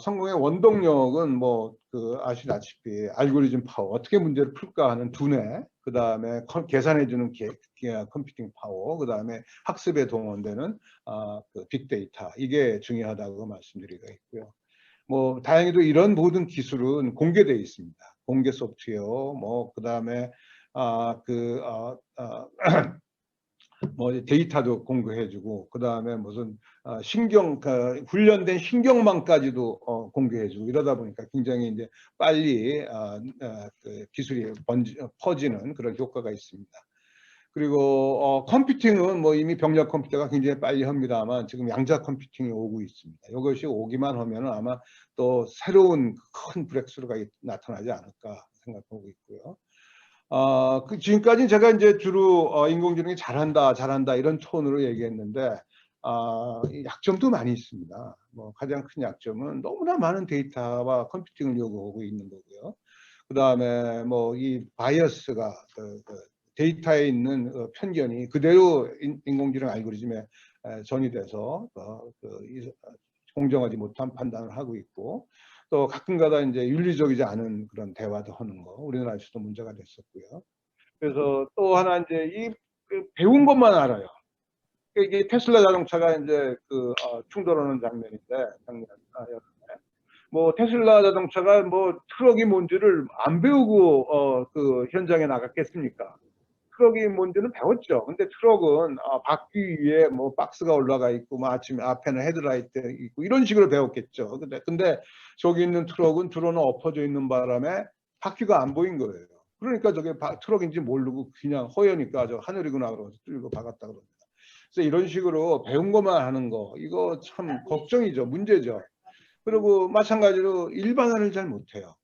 성공의 원동력은 뭐 그 아시다시피 알고리즘 파워, 어떻게 문제를 풀까 하는 두뇌, 그 다음에 계산해주는 컴퓨팅 파워, 그 다음에 학습에 동원되는 그 빅데이터, 이게 중요하다고 말씀드리고 있고요. 뭐 다행히도 이런 모든 기술은 공개되어 있습니다. 공개 소프트웨어, 뭐 그 다음에 뭐 데이터도 공개해주고 그 다음에 무슨 신경 훈련된 신경망까지도 공개해주고 이러다 보니까 굉장히 이제 빨리 그 기술이 퍼지는 그런 효과가 있습니다. 그리고 컴퓨팅은 뭐 이미 병력 컴퓨터가 굉장히 빨리 합니다만 지금 양자 컴퓨팅이 오고 있습니다. 이것이 오기만 하면 아마 또 새로운 큰 브렉스루가 나타나지 않을까 생각하고 있고요. 지금까지 제가 이제 주로 인공지능이 잘한다 이런 톤으로 얘기했는데 이 약점도 많이 있습니다. 뭐 가장 큰 약점은 너무나 많은 데이터와 컴퓨팅을 요구하고 있는 거고요. 그 다음에 뭐 이 바이어스가 데이터에 있는 편견이 그대로 인공지능 알고리즘에 전이돼서 공정하지 못한 판단을 하고 있고, 또 가끔가다 이제 윤리적이지 않은 그런 대화도 하는 거 우리나라에서도 문제가 됐었고요. 그래서 또 하나 이제 배운 것만 알아요. 이게 테슬라 자동차가 이제 충돌하는 장면인데 작년 여름에 뭐 테슬라 자동차가 뭐 트럭이 뭔지를 안 배우고 그 현장에 나갔겠습니까? 트럭이 뭔지는 배웠죠. 근데 트럭은 바퀴 위에 뭐 박스가 올라가 있고 뭐 아침에 앞에는 헤드라이트 있고 이런 식으로 배웠겠죠. 근데 저기 있는 트럭은 드론은 엎어져 있는 바람에 바퀴가 안 보인 거예요. 그러니까 저게 트럭인지 모르고 그냥 허여니까 저 하늘이구나 그러면서 뚫고 박았다 그럽니다. 그래서 이런 식으로 배운 것만 하는 거 이거 참 걱정이죠. 문제죠. 그리고 마찬가지로 일반화를 잘 못해요.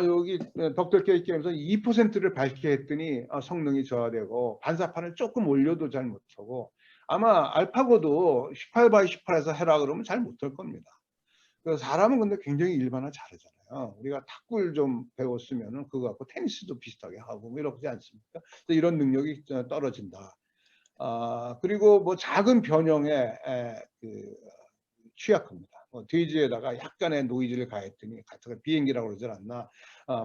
여기 덕들 게임에서 2%를 밝게 했더니 성능이 저하되고 반사판을 조금 올려도 잘 못하고, 아마 알파고도 18x18에서 해라 그러면 잘 못할 겁니다. 그래서 사람은 근데 굉장히 일반화 잘하잖아요. 우리가 탁구를 좀 배웠으면 그거 갖고 테니스도 비슷하게 하고 뭐 이러지 않습니까? 그래서 이런 능력이 떨어진다. 그리고 뭐 작은 변형에 취약합니다. 돼지에다가 약간의 노이즈를 가했더니 같은 비행기라고 그러질 않나,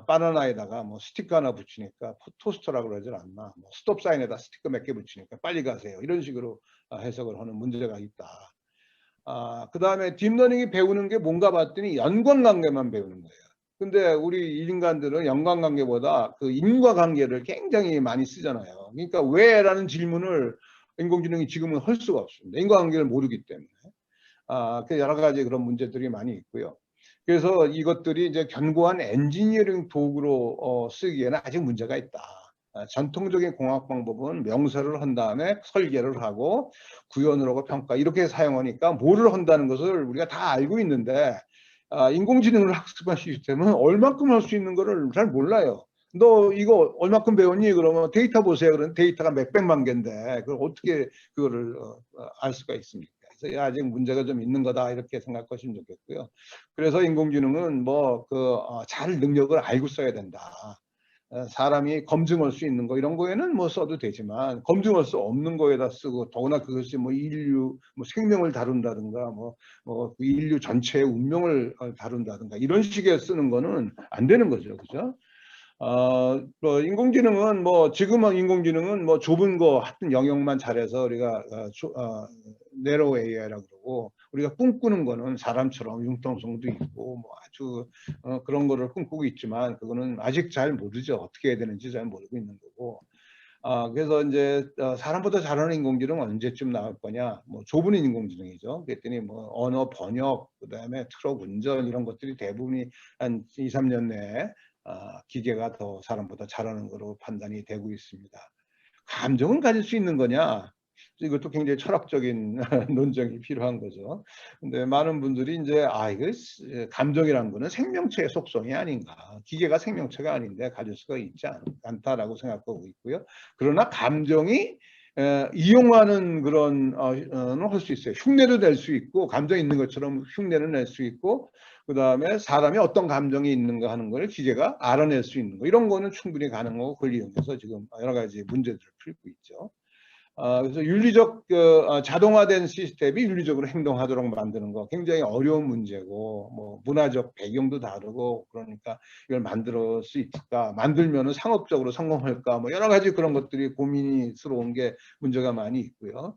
바나나에다가 뭐 스티커 하나 붙이니까 토스터라고 그러질 않나, 뭐 스톱 사인에다 스티커 몇 개 붙이니까 빨리 가세요 이런 식으로 해석을 하는 문제가 있다. 그 다음에 딥러닝이 배우는 게 뭔가 봤더니 연관관계만 배우는 거예요. 근데 우리 인간들은 연관관계보다 그 인과관계를 굉장히 많이 쓰잖아요. 그러니까 왜라는 질문을 인공지능이 지금은 할 수가 없습니다. 인과관계를 모르기 때문에. 그 여러 가지 그런 문제들이 많이 있고요. 그래서 이것들이 이제 견고한 엔지니어링 도구로 쓰기에는 아직 문제가 있다. 전통적인 공학 방법은 명설을 한 다음에 설계를 하고 구현을 하고 평가 이렇게 사용하니까 뭐를 한다는 것을 우리가 다 알고 있는데, 인공지능을 학습한 시스템은 얼마큼 할 수 있는 거를 잘 몰라요. 너 이거 얼마큼 배웠니? 그러면 데이터 보세요. 그러면 데이터가 몇백만 개인데 그걸 어떻게 그거를 알 수가 있습니까? 그래서 아직 문제가 좀 있는 거다 이렇게 생각하시면 좋겠고요. 그래서 인공지능은 뭐 잘 능력을 알고 써야 된다. 사람이 검증할 수 있는 거 이런 거에는 뭐 써도 되지만 검증할 수 없는 거에다 쓰고, 더구나 그것이 뭐 인류 뭐 생명을 다룬다든가 뭐 인류 전체의 운명을 다룬다든가 이런 식의 쓰는 거는 안 되는 거죠, 그죠? 뭐 인공지능은 뭐 지금은 인공지능은 뭐 좁은 거 하여튼 영역만 잘해서 우리가 네로 AI라고 그러고, 우리가 꿈꾸는 거는 사람처럼 융통성도 있고 뭐 아주 그런 거를 꿈꾸고 있지만 그거는 아직 잘 모르죠. 어떻게 해야 되는지 잘 모르고 있는 거고. 그래서 이제 사람보다 잘하는 인공지능은 언제쯤 나올 거냐? 뭐 좁은 인공지능이죠. 그랬더니 뭐 언어 번역, 그다음에 트럭 운전 이런 것들이 대부분이 한 2, 3년 내에 기계가 더 사람보다 잘하는 거로 판단이 되고 있습니다. 감정은 가질 수 있는 거냐? 이것도 굉장히 철학적인 논쟁이 필요한 거죠. 근데 많은 분들이 이제 이거 감정이란 거는 생명체의 속성이 아닌가. 기계가 생명체가 아닌데 가질 수가 있지 않다라고 생각하고 있고요. 그러나 감정이 이용하는 그런 할 수 있어요. 흉내도 낼 수 있고, 감정 있는 것처럼 흉내를 낼 수 있고, 그 다음에 사람이 어떤 감정이 있는가 하는 걸 기계가 알아낼 수 있는 거, 이런 거는 충분히 가능하고 그걸 이용해서 지금 여러 가지 문제들을 풀고 있죠. 그래서 윤리적 자동화된 시스템이 윤리적으로 행동하도록 만드는 거 굉장히 어려운 문제고, 뭐 문화적 배경도 다르고, 그러니까 이걸 만들 수 있을까, 만들면은 상업적으로 성공할까, 뭐 여러 가지 그런 것들이 고민스러운 게 문제가 많이 있고요.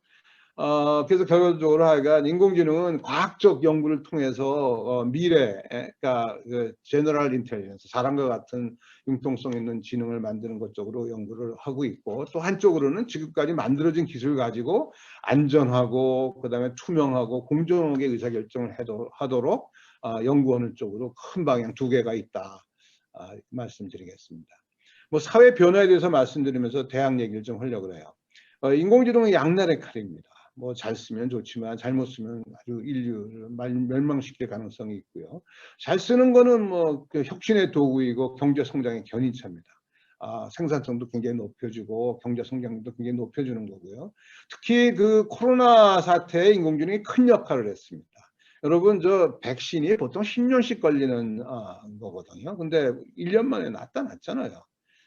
그래서 결론적으로 하여간 인공지능은 과학적 연구를 통해서 미래, 그러니까 그 제너럴 인텔리전스, 사람과 같은 융통성 있는 지능을 만드는 것 쪽으로 연구를 하고 있고, 또 한쪽으로는 지금까지 만들어진 기술을 가지고 안전하고 그다음에 투명하고 공정하게 의사결정을 하도록 연구하는 쪽으로 큰 방향 두 개가 있다, 말씀드리겠습니다. 뭐 사회 변화에 대해서 말씀드리면서 대학 얘기를 좀 하려고 해요. 인공지능은 양날의 칼입니다. 뭐 잘 쓰면 좋지만 잘못 쓰면 아주 인류를 멸망시킬 가능성이 있고요. 잘 쓰는 거는 뭐 그 혁신의 도구이고 경제 성장의 견인차입니다. 생산성도 굉장히 높여주고 경제 성장도 굉장히 높여주는 거고요. 특히 그 코로나 사태에 인공지능이 큰 역할을 했습니다. 여러분, 저 백신이 보통 10년씩 걸리는 거거든요. 근데 1년 만에 나타났잖아요.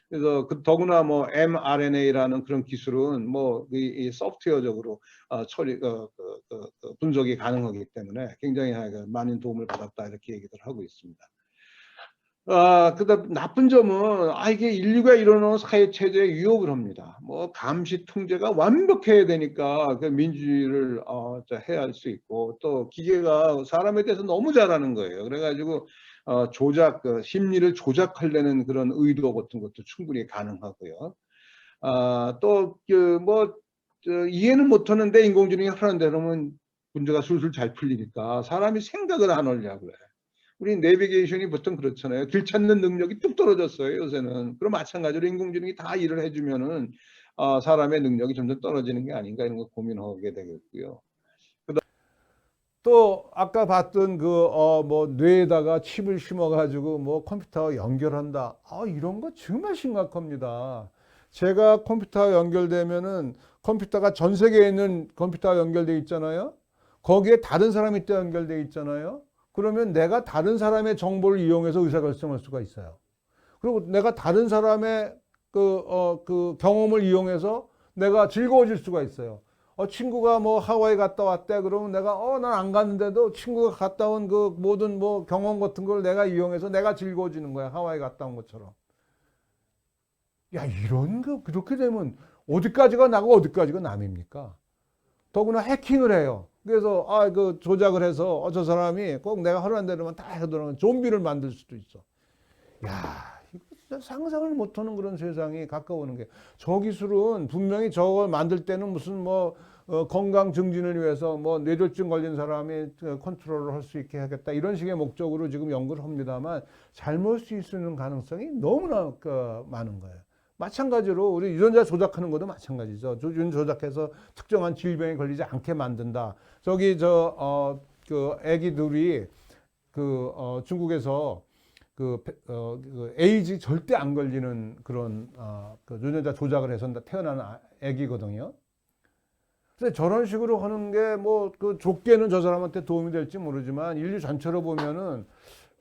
그래서 더구나 뭐 mRNA라는 그런 기술은 뭐 이 소프트웨어적으로 처리 분석이 가능하기 때문에 굉장히 많은 도움을 받았다, 이렇게 얘기들 하고 있습니다. 그다음 나쁜 점은 이게 인류가 이뤄놓은 사회 체제에 위협을 합니다. 뭐 감시 통제가 완벽해야 되니까 그 민주주의를 해야 할 수 있고, 또 기계가 사람에 대해서 너무 잘하는 거예요. 그래가지고 조작, 심리를 조작하려는 그런 의도 같은 것도 충분히 가능하고요. 또 이해는 못하는데 인공지능이 하는 대로는 문제가 술술 잘 풀리니까 사람이 생각을 안 하려고 그래. 우리 내비게이션이 보통 그렇잖아요. 길 찾는 능력이 뚝 떨어졌어요, 요새는. 그럼 마찬가지로 인공지능이 다 일을 해주면은 사람의 능력이 점점 떨어지는 게 아닌가, 이런 거 고민하게 되겠고요. 또 아까 봤던 뭐 뇌에다가 칩을 심어가지고 뭐 컴퓨터 연결한다. 이런 거 정말 심각합니다. 제가 컴퓨터 연결되면은 컴퓨터가 전 세계에 있는 컴퓨터가 연결돼 있잖아요. 거기에 다른 사람이 또 연결돼 있잖아요. 그러면 내가 다른 사람의 정보를 이용해서 의사결정할 수가 있어요. 그리고 내가 다른 사람의 그 경험을 이용해서 내가 즐거워질 수가 있어요. 친구가 뭐 하와이 갔다 왔대. 그러면 내가 난 안 갔는데도 친구가 갔다 온 그 모든 뭐 경험 같은 걸 내가 이용해서 내가 즐거워지는 거야. 하와이 갔다 온 것처럼. 야, 이런 거 그렇게 되면 어디까지가 나고 어디까지가 남입니까? 더구나 해킹을 해요. 그래서 그 조작을 해서 저 사람이 꼭 내가 하라는 대로만 다 하더라면 좀비를 만들 수도 있어. 야, 이거 진짜 상상을 못하는 그런 세상이 가까워오는 게, 저 기술은 분명히 저걸 만들 때는 무슨 뭐 건강 증진을 위해서 뭐 뇌졸중 걸린 사람이 컨트롤을 할 수 있게 하겠다, 이런 식의 목적으로 지금 연구를 합니다만 잘못 쓰이는 가능성이 너무나 많은 거예요. 마찬가지로 우리 유전자 조작하는 것도 마찬가지죠. 유전 조작해서 특정한 질병에 걸리지 않게 만든다. 저기 그 애기들이 중국에서 에이즈 절대 안 걸리는 그런 그 유전자 조작을 해서 태어나는 애기거든요. 그래서 저런 식으로 하는 게 뭐 좁게는 저 사람한테 도움이 될지 모르지만 인류 전체로 보면은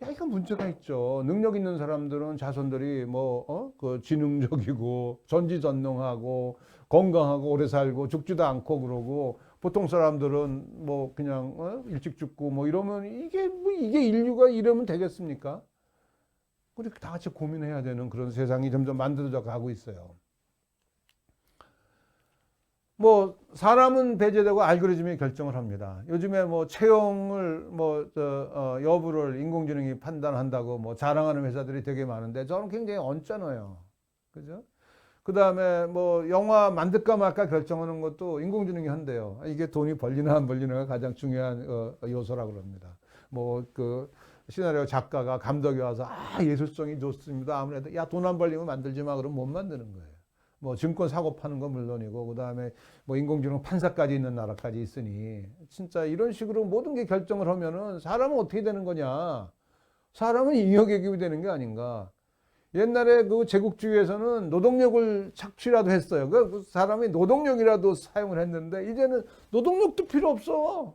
이거 문제가 있죠. 능력 있는 사람들은 자손들이 지능적이고 전지전능하고 건강하고 오래 살고 죽지도 않고 그러고, 보통 사람들은 뭐 그냥 일찍 죽고 뭐 이러면 이게 인류가 이러면 되겠습니까? 우리 다 같이 고민해야 되는 그런 세상이 점점 만들어져 가고 있어요. 뭐 사람은 배제되고 알고리즘이 결정을 합니다. 요즘에 뭐 채용을 여부를 인공지능이 판단한다고 뭐 자랑하는 회사들이 되게 많은데 저는 굉장히 언짢아요. 그죠? 그 다음에 뭐 영화 만들까 말까 결정하는 것도 인공지능이 한대요. 이게 돈이 벌리나 안 벌리나가 가장 중요한 요소라고 그럽니다. 뭐 시나리오 작가가 감독이 와서 예술성이 좋습니다. 아무래도 돈 안 벌리면 만들지 마, 그러면 못 만드는 거예요. 뭐 증권 사고 파는 건 물론이고, 그 다음에 뭐 인공지능 판사까지 있는 나라까지 있으니, 진짜 이런 식으로 모든 게 결정을 하면은 사람은 어떻게 되는 거냐? 사람은 잉여계급이 되는 게 아닌가? 옛날에 그 제국주의에서는 노동력을 착취라도 했어요. 그 사람이 노동력이라도 사용을 했는데 이제는 노동력도 필요 없어.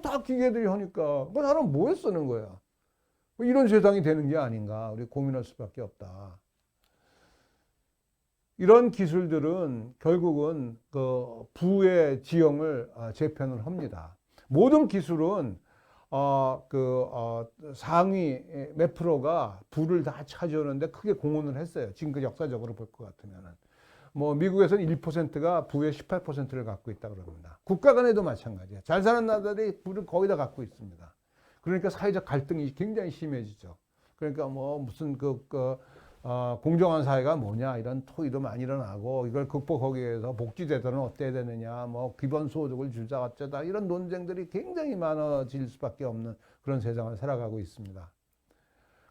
다 기계들이 하니까 그 사람 뭐에 쓰는 거야? 이런 세상이 되는 게 아닌가? 우리 고민할 수밖에 없다. 이런 기술들은 결국은 부의 지형을 재편을 합니다. 모든 기술은 상위 몇 프로가 부를 다 차지하는데 크게 공헌을 했어요. 지금 역사적으로 볼 것 같으면은. 뭐 미국에서는 1%가 부의 18%를 갖고 있다 그럽니다. 국가 간에도 마찬가지예요. 잘 사는 나라들이 부를 거의 다 갖고 있습니다. 그러니까 사회적 갈등이 굉장히 심해지죠. 그러니까 뭐 무슨 공정한 사회가 뭐냐 이런 토의도 많이 일어나고, 이걸 극복하기 위해서 복지제도는 어때야 되느냐, 뭐 기본소득을 주자 어쩌다, 이런 논쟁들이 굉장히 많아질 수밖에 없는 그런 세상을 살아가고 있습니다.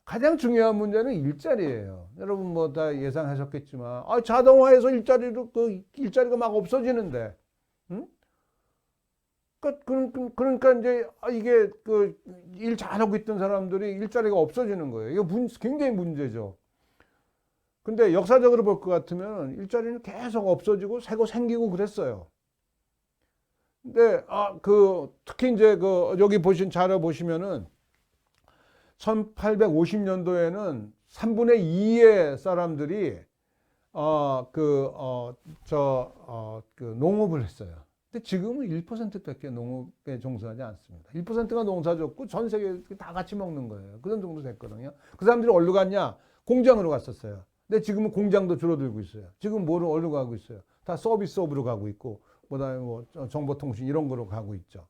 가장 중요한 문제는 일자리예요. 여러분 뭐 다 예상하셨겠지만, 자동화해서 일자리가 막 없어지는데, 응? 그러니까 이제 이게 일 잘하고 있던 사람들이 일자리가 없어지는 거예요. 이거 굉장히 문제죠. 근데 역사적으로 볼 것 같으면 일자리는 계속 없어지고 새거 생기고 그랬어요. 근데 특히 이제 여기 자료 보시면은 1850년도에는 3분의 2의 사람들이 농업을 했어요. 근데 지금은 1%밖에 농업에 종사하지 않습니다. 1%가 농사졌고 전 세계 다 같이 먹는 거예요. 그런 정도 됐거든요. 그 사람들이 어디로 갔냐? 공장으로 갔었어요. 근데 지금은 공장도 줄어들고 있어요. 지금 어디로 가고 있어요? 다 서비스업으로 가고 있고, 그다음에 뭐 정보통신 이런 거로 가고 있죠.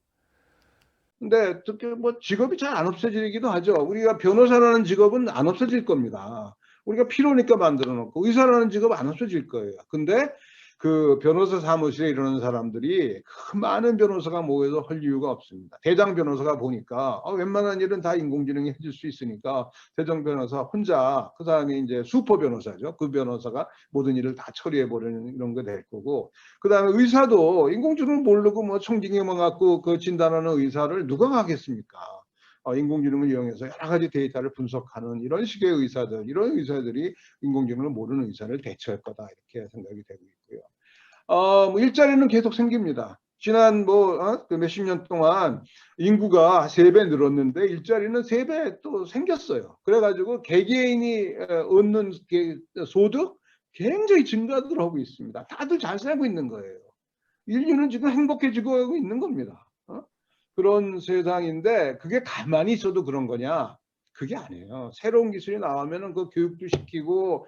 근데 특히 뭐 직업이 잘 안 없어지기도 하죠. 우리가 변호사라는 직업은 안 없어질 겁니다. 우리가 필요니까 만들어 놓고, 의사라는 직업 안 없어질 거예요. 근데 그 변호사 사무실에 이러는 사람들이 그 많은 변호사가 모여서 할 이유가 없습니다. 대장 변호사가 보니까 웬만한 일은 다 인공지능이 해줄 수 있으니까 대장 변호사 혼자, 그 사람이 이제 슈퍼 변호사죠. 그 변호사가 모든 일을 다 처리해 버리는 이런 거 될 거고, 그 다음에 의사도 인공지능 모르고 뭐 청진기만 갖고 그 진단하는 의사를 누가 하겠습니까? 인공지능을 이용해서 여러 가지 데이터를 분석하는 이런 식의 의사들, 이런 의사들이 인공지능을 모르는 의사를 대체할 거다, 이렇게 생각이 되고 있고요. 뭐 일자리는 계속 생깁니다. 지난 몇십 년 동안 인구가 3배 늘었는데 일자리는 3배 또 생겼어요. 그래가지고 개개인이 얻는 소득 굉장히 증가를 하고 있습니다. 다들 잘 살고 있는 거예요. 인류는 지금 행복해지고 있는 겁니다. 그런 세상인데 그게 가만히 있어도 그런 거냐? 그게 아니에요. 새로운 기술이 나오면은 그 교육도 시키고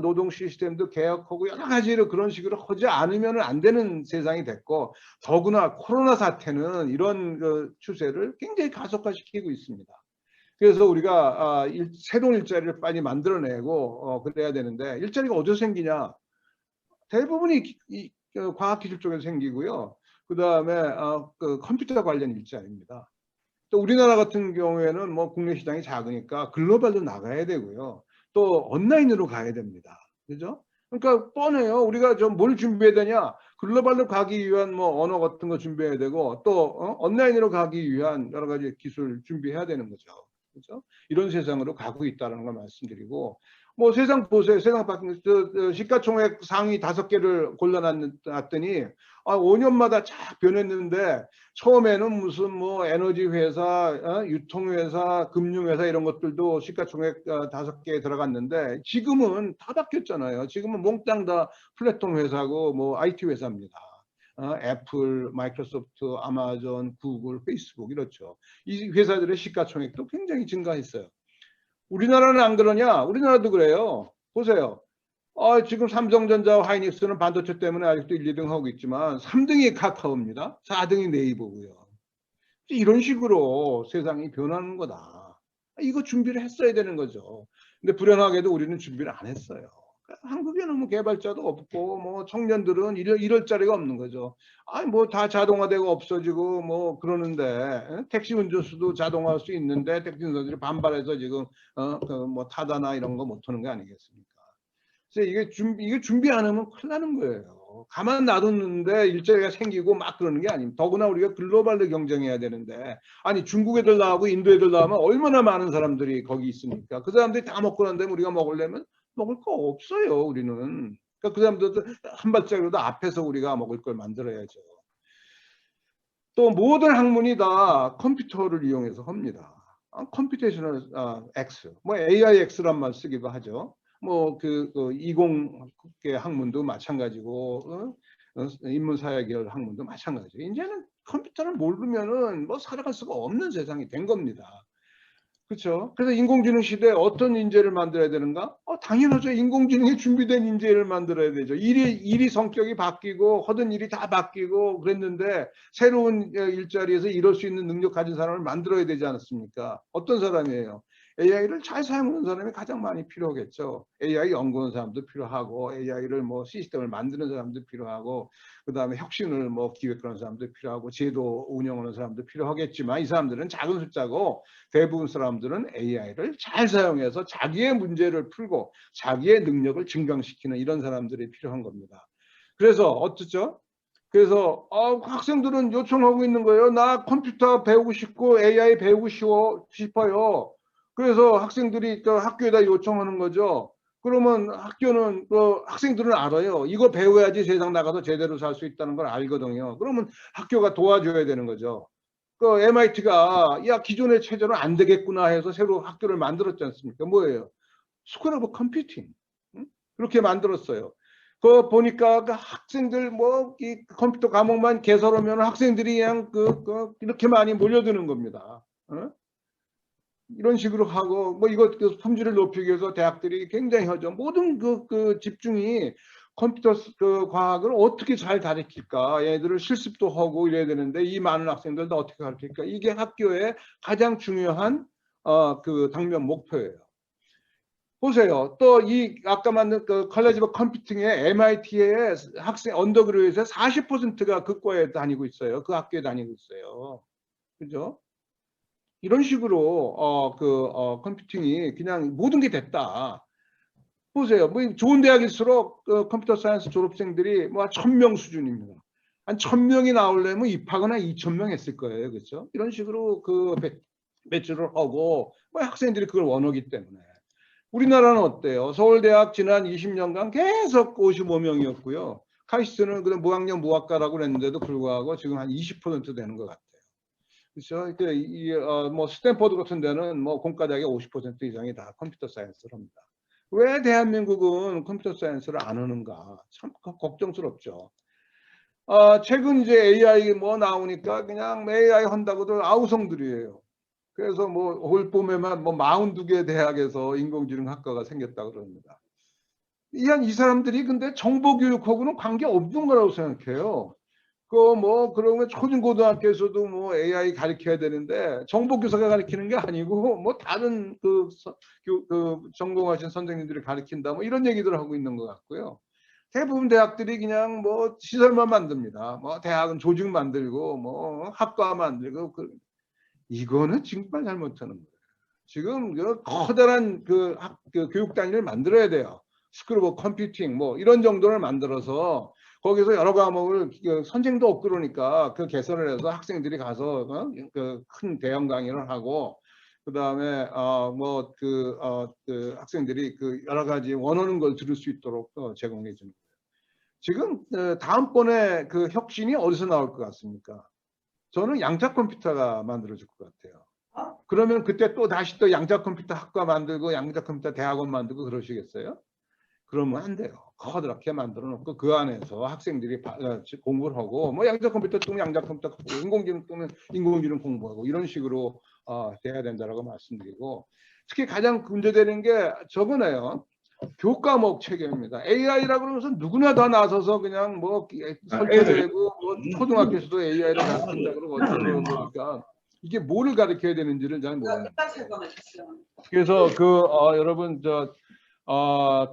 노동 시스템도 개혁하고 여러 가지로 그런 식으로 하지 않으면 안 되는 세상이 됐고, 더구나 코로나 사태는 이런 추세를 굉장히 가속화시키고 있습니다. 그래서 우리가 새로운 일자리를 빨리 만들어내고 그래야 되는데, 일자리가 어디서 생기냐? 대부분이 과학기술 쪽에서 생기고요. 그 다음에 컴퓨터 관련 일자리입니다. 또 우리나라 같은 경우에는 뭐 국내 시장이 작으니까 글로벌로 나가야 되고요. 또 온라인으로 가야 됩니다. 그죠? 그러니까 뻔해요. 우리가 좀 뭘 준비해야 되냐? 글로벌로 가기 위한 뭐 언어 같은 거 준비해야 되고, 또 온라인으로 가기 위한 여러 가지 기술 준비해야 되는 거죠. 그죠? 이런 세상으로 가고 있다는 걸 말씀드리고, 뭐 세상 보세요. 세상 바뀐 시가총액 상위 5개를 골라놨더니 5년마다 쫙 변했는데, 처음에는 무슨 뭐 에너지 회사, 유통회사, 금융회사 이런 것들도 시가총액 5개에 들어갔는데, 지금은 다 바뀌었잖아요. 지금은 몽땅 다 플랫폼 회사고 뭐 IT 회사입니다. 애플, 마이크로소프트, 아마존, 구글, 페이스북 이렇죠. 이 회사들의 시가총액도 굉장히 증가했어요. 우리나라는 안 그러냐? 우리나라도 그래요. 보세요. 지금 삼성전자와 하이닉스는 반도체 때문에 아직도 1, 2등 하고 있지만 3등이 카카오입니다. 4등이 네이버고요. 이런 식으로 세상이 변하는 거다. 이거 준비를 했어야 되는 거죠. 근데 불행하게도 우리는 준비를 안 했어요. 한국에는 뭐 개발자도 없고 뭐 청년들은 이럴 자리가 없는 거죠. 뭐 다 자동화되고 없어지고 뭐 그러는데, 택시 운전수도 자동화할 수 있는데 택시 운전수들이 반발해서 지금 뭐 타다나 이런 거 못 하는 거 아니겠습니까? 그래서 이게 준비 안 하면 큰일 나는 거예요. 가만 놔뒀는데 일자리가 생기고 막 그러는 게 아닙니다. 더구나 우리가 글로벌로 경쟁해야 되는데, 아니 중국 애들 나오고 인도 애들 나오면 얼마나 많은 사람들이 거기 있습니까? 그 사람들이 다 먹고 난 다음에 우리가 먹으려면 먹을 거 없어요. 우리는. 그러니까 그 사람들도 한 발짝이라도 앞에서 우리가 먹을 걸 만들어야죠. 또 모든 학문이 다 컴퓨터를 이용해서 합니다. 컴퓨테이셔널 X, 뭐 AIX란 말 쓰기도 하죠. 뭐 이공계 학문도 마찬가지고, 인문사회계열 학문도 마찬가지. 이제는 컴퓨터를 모르면은 뭐 살아갈 수가 없는 세상이 된 겁니다. 그렇죠. 그래서 인공지능 시대에 어떤 인재를 만들어야 되는가? 당연하죠. 인공지능에 준비된 인재를 만들어야 되죠. 일이 성격이 바뀌고 하던 일이 다 바뀌고 그랬는데 새로운 일자리에서 이럴 수 있는 능력 가진 사람을 만들어야 되지 않았습니까? 어떤 사람이에요? AI를 잘 사용하는 사람이 가장 많이 필요하겠죠. AI 연구하는 사람도 필요하고 AI를 뭐 시스템을 만드는 사람도 필요하고 그다음에 혁신을 뭐 기획하는 사람도 필요하고 제도 운영하는 사람도 필요하겠지만 이 사람들은 작은 숫자고 대부분 사람들은 AI를 잘 사용해서 자기의 문제를 풀고 자기의 능력을 증강시키는 이런 사람들이 필요한 겁니다. 그래서 어떻죠? 그래서 학생들은 요청하고 있는 거예요. 나 컴퓨터 배우고 싶고 AI 배우고 싶어요. 그래서 학생들이 그 학교에다 요청하는 거죠. 그러면 학교는 학생들은 알아요. 이거 배워야지 세상 나가서 제대로 살 수 있다는 걸 알거든요. 그러면 학교가 도와줘야 되는 거죠. 그 MIT가 야 기존의 체제로 안 되겠구나 해서 새로 학교를 만들었지 않습니까? 뭐예요? 스쿨 오브 컴퓨팅. 그렇게 만들었어요. 그 보니까 그 학생들 뭐 이 컴퓨터 과목만 개설하면 학생들이 그냥 이렇게 많이 몰려드는 겁니다. 이런 식으로 하고 뭐 이거 품질을 높이기 위해서 대학들이 굉장히 하죠. 모든 그 집중이 컴퓨터 과학을 어떻게 잘 가르칠까, 얘들을 실습도 하고 이래야 되는데 이 많은 학생들도 어떻게 가르칠까, 이게 학교의 가장 중요한 그 당면 목표예요. 보세요. 또 이 아까 만든 그 컬리지 오브 컴퓨팅의 MIT의 학생 언더그레이드에서 40%가 그 과에 다니고 있어요. 그 학교에 다니고 있어요. 그죠? 이런 식으로 컴퓨팅이 그냥 모든 게 됐다. 보세요. 뭐 좋은 대학일수록 컴퓨터 사이언스 졸업생들이 뭐 1000명 수준입니다. 한 1000명이 나오려면 입학은 한 2000명 했을 거예요. 그렇죠? 이런 식으로 그 배출을 하고 뭐 학생들이 그걸 원하기 때문에. 우리나라는 어때요? 서울대학 지난 20년간 계속 55명이었고요. 카이스트는 그냥 무학년 무학과라고 그랬는데도 불구하고 지금 한 20% 되는 것 같아요. 그렇죠? 뭐 스탠퍼드 같은 데는 뭐 공과대학의 50% 이상이 다 컴퓨터 사이언스를 합니다. 왜 대한민국은 컴퓨터 사이언스를 안 하는가? 참 걱정스럽죠. 최근 이제 AI 뭐 나오니까 그냥 AI 한다고도 아우성들이에요. 그래서 뭐 올 봄에만 뭐 42개 대학에서 인공지능 학과가 생겼다 그럽니다. 이 사람들이 근데 정보교육하고는 관계 없는 거라고 생각해요. 그러면 초중고등학교에서도 뭐 AI 가르쳐야 되는데 정보교사가 가르치는 게 아니고 뭐 다른 전공하신 선생님들이 가르친다 뭐 이런 얘기들을 하고 있는 것 같고요. 대부분 대학들이 그냥 뭐 시설만 만듭니다. 뭐 대학은 조직 만들고 뭐 학과 만들고 이거는 정말 잘못하는 거예요. 지금 커다란 교육 단위를 만들어야 돼요. 스쿨 오브 컴퓨팅 뭐 이런 정도를 만들어서 거기서 여러 과목을 선생도 없고 그러니까 그 개설을 해서 학생들이 가서 큰 대형 강의를 하고 그다음에 학생들이 여러 가지 원하는 걸 들을 수 있도록 제공해 주는 거예요. 지금 다음번에 그 혁신이 어디서 나올 것 같습니까? 저는 양자 컴퓨터가 만들어질 것 같아요. 그러면 그때 또 다시 또 양자 컴퓨터 학과 만들고 양자 컴퓨터 대학원 만들고 그러시겠어요? 그러면 안 돼요. 커다랗게 만들어 놓고 그 안에서 학생들이 공부를 하고 뭐 양자 컴퓨터 뜨면 양자 컴퓨터 인공지능 뜨면 인공지능 공부하고 이런 식으로 돼야 된다라고 말씀드리고 특히 가장 문제되는 게 저거네요. 교과목 체계입니다. AI라고 그러면서 누구나 다 나서서 그냥 뭐 설계되고 뭐 초등학교에서도 AI를 가르친다 그러고 어쩌고 그러니까 이게 뭐를 가르쳐야 되는지를 잘 모르는 거예요. 그래서 여러분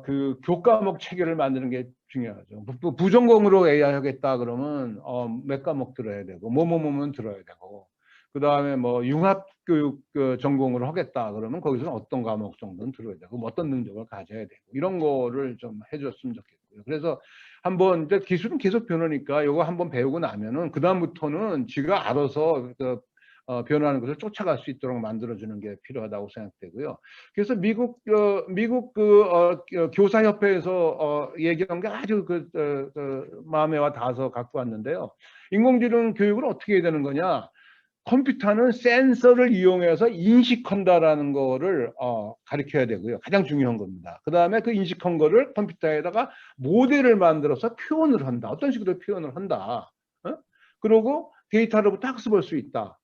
그 교과목 체계를 만드는 게 중요하죠. 부전공으로 AI 하겠다 그러면 몇 과목 들어야 되고 뭐뭐뭐면 들어야 되고 그 다음에 뭐 융합교육 전공으로 하겠다 그러면 거기서는 어떤 과목 정도는 들어야 되고 뭐 어떤 능력을 가져야 되고 이런 거를 좀 해줬으면 좋겠고요. 그래서 한번 이제 기술은 계속 변하니까 이거 한번 배우고 나면은 그 다음부터는 지가 알아서 변하는 것을 쫓아갈 수 있도록 만들어주는 게 필요하다고 생각되고요. 그래서 미국 교사협회에서 얘기한 게 아주 마음에 와 닿아서 갖고 왔는데요. 인공지능 교육을 어떻게 해야 되는 거냐? 컴퓨터는 센서를 이용해서 인식한다라는 거를 가르쳐야 되고요. 가장 중요한 겁니다. 그 다음에 그 인식한 거를 컴퓨터에다가 모델을 만들어서 표현을 한다. 어떤 식으로 표현을 한다. 그리고 데이터로부터 학습할 수 있다.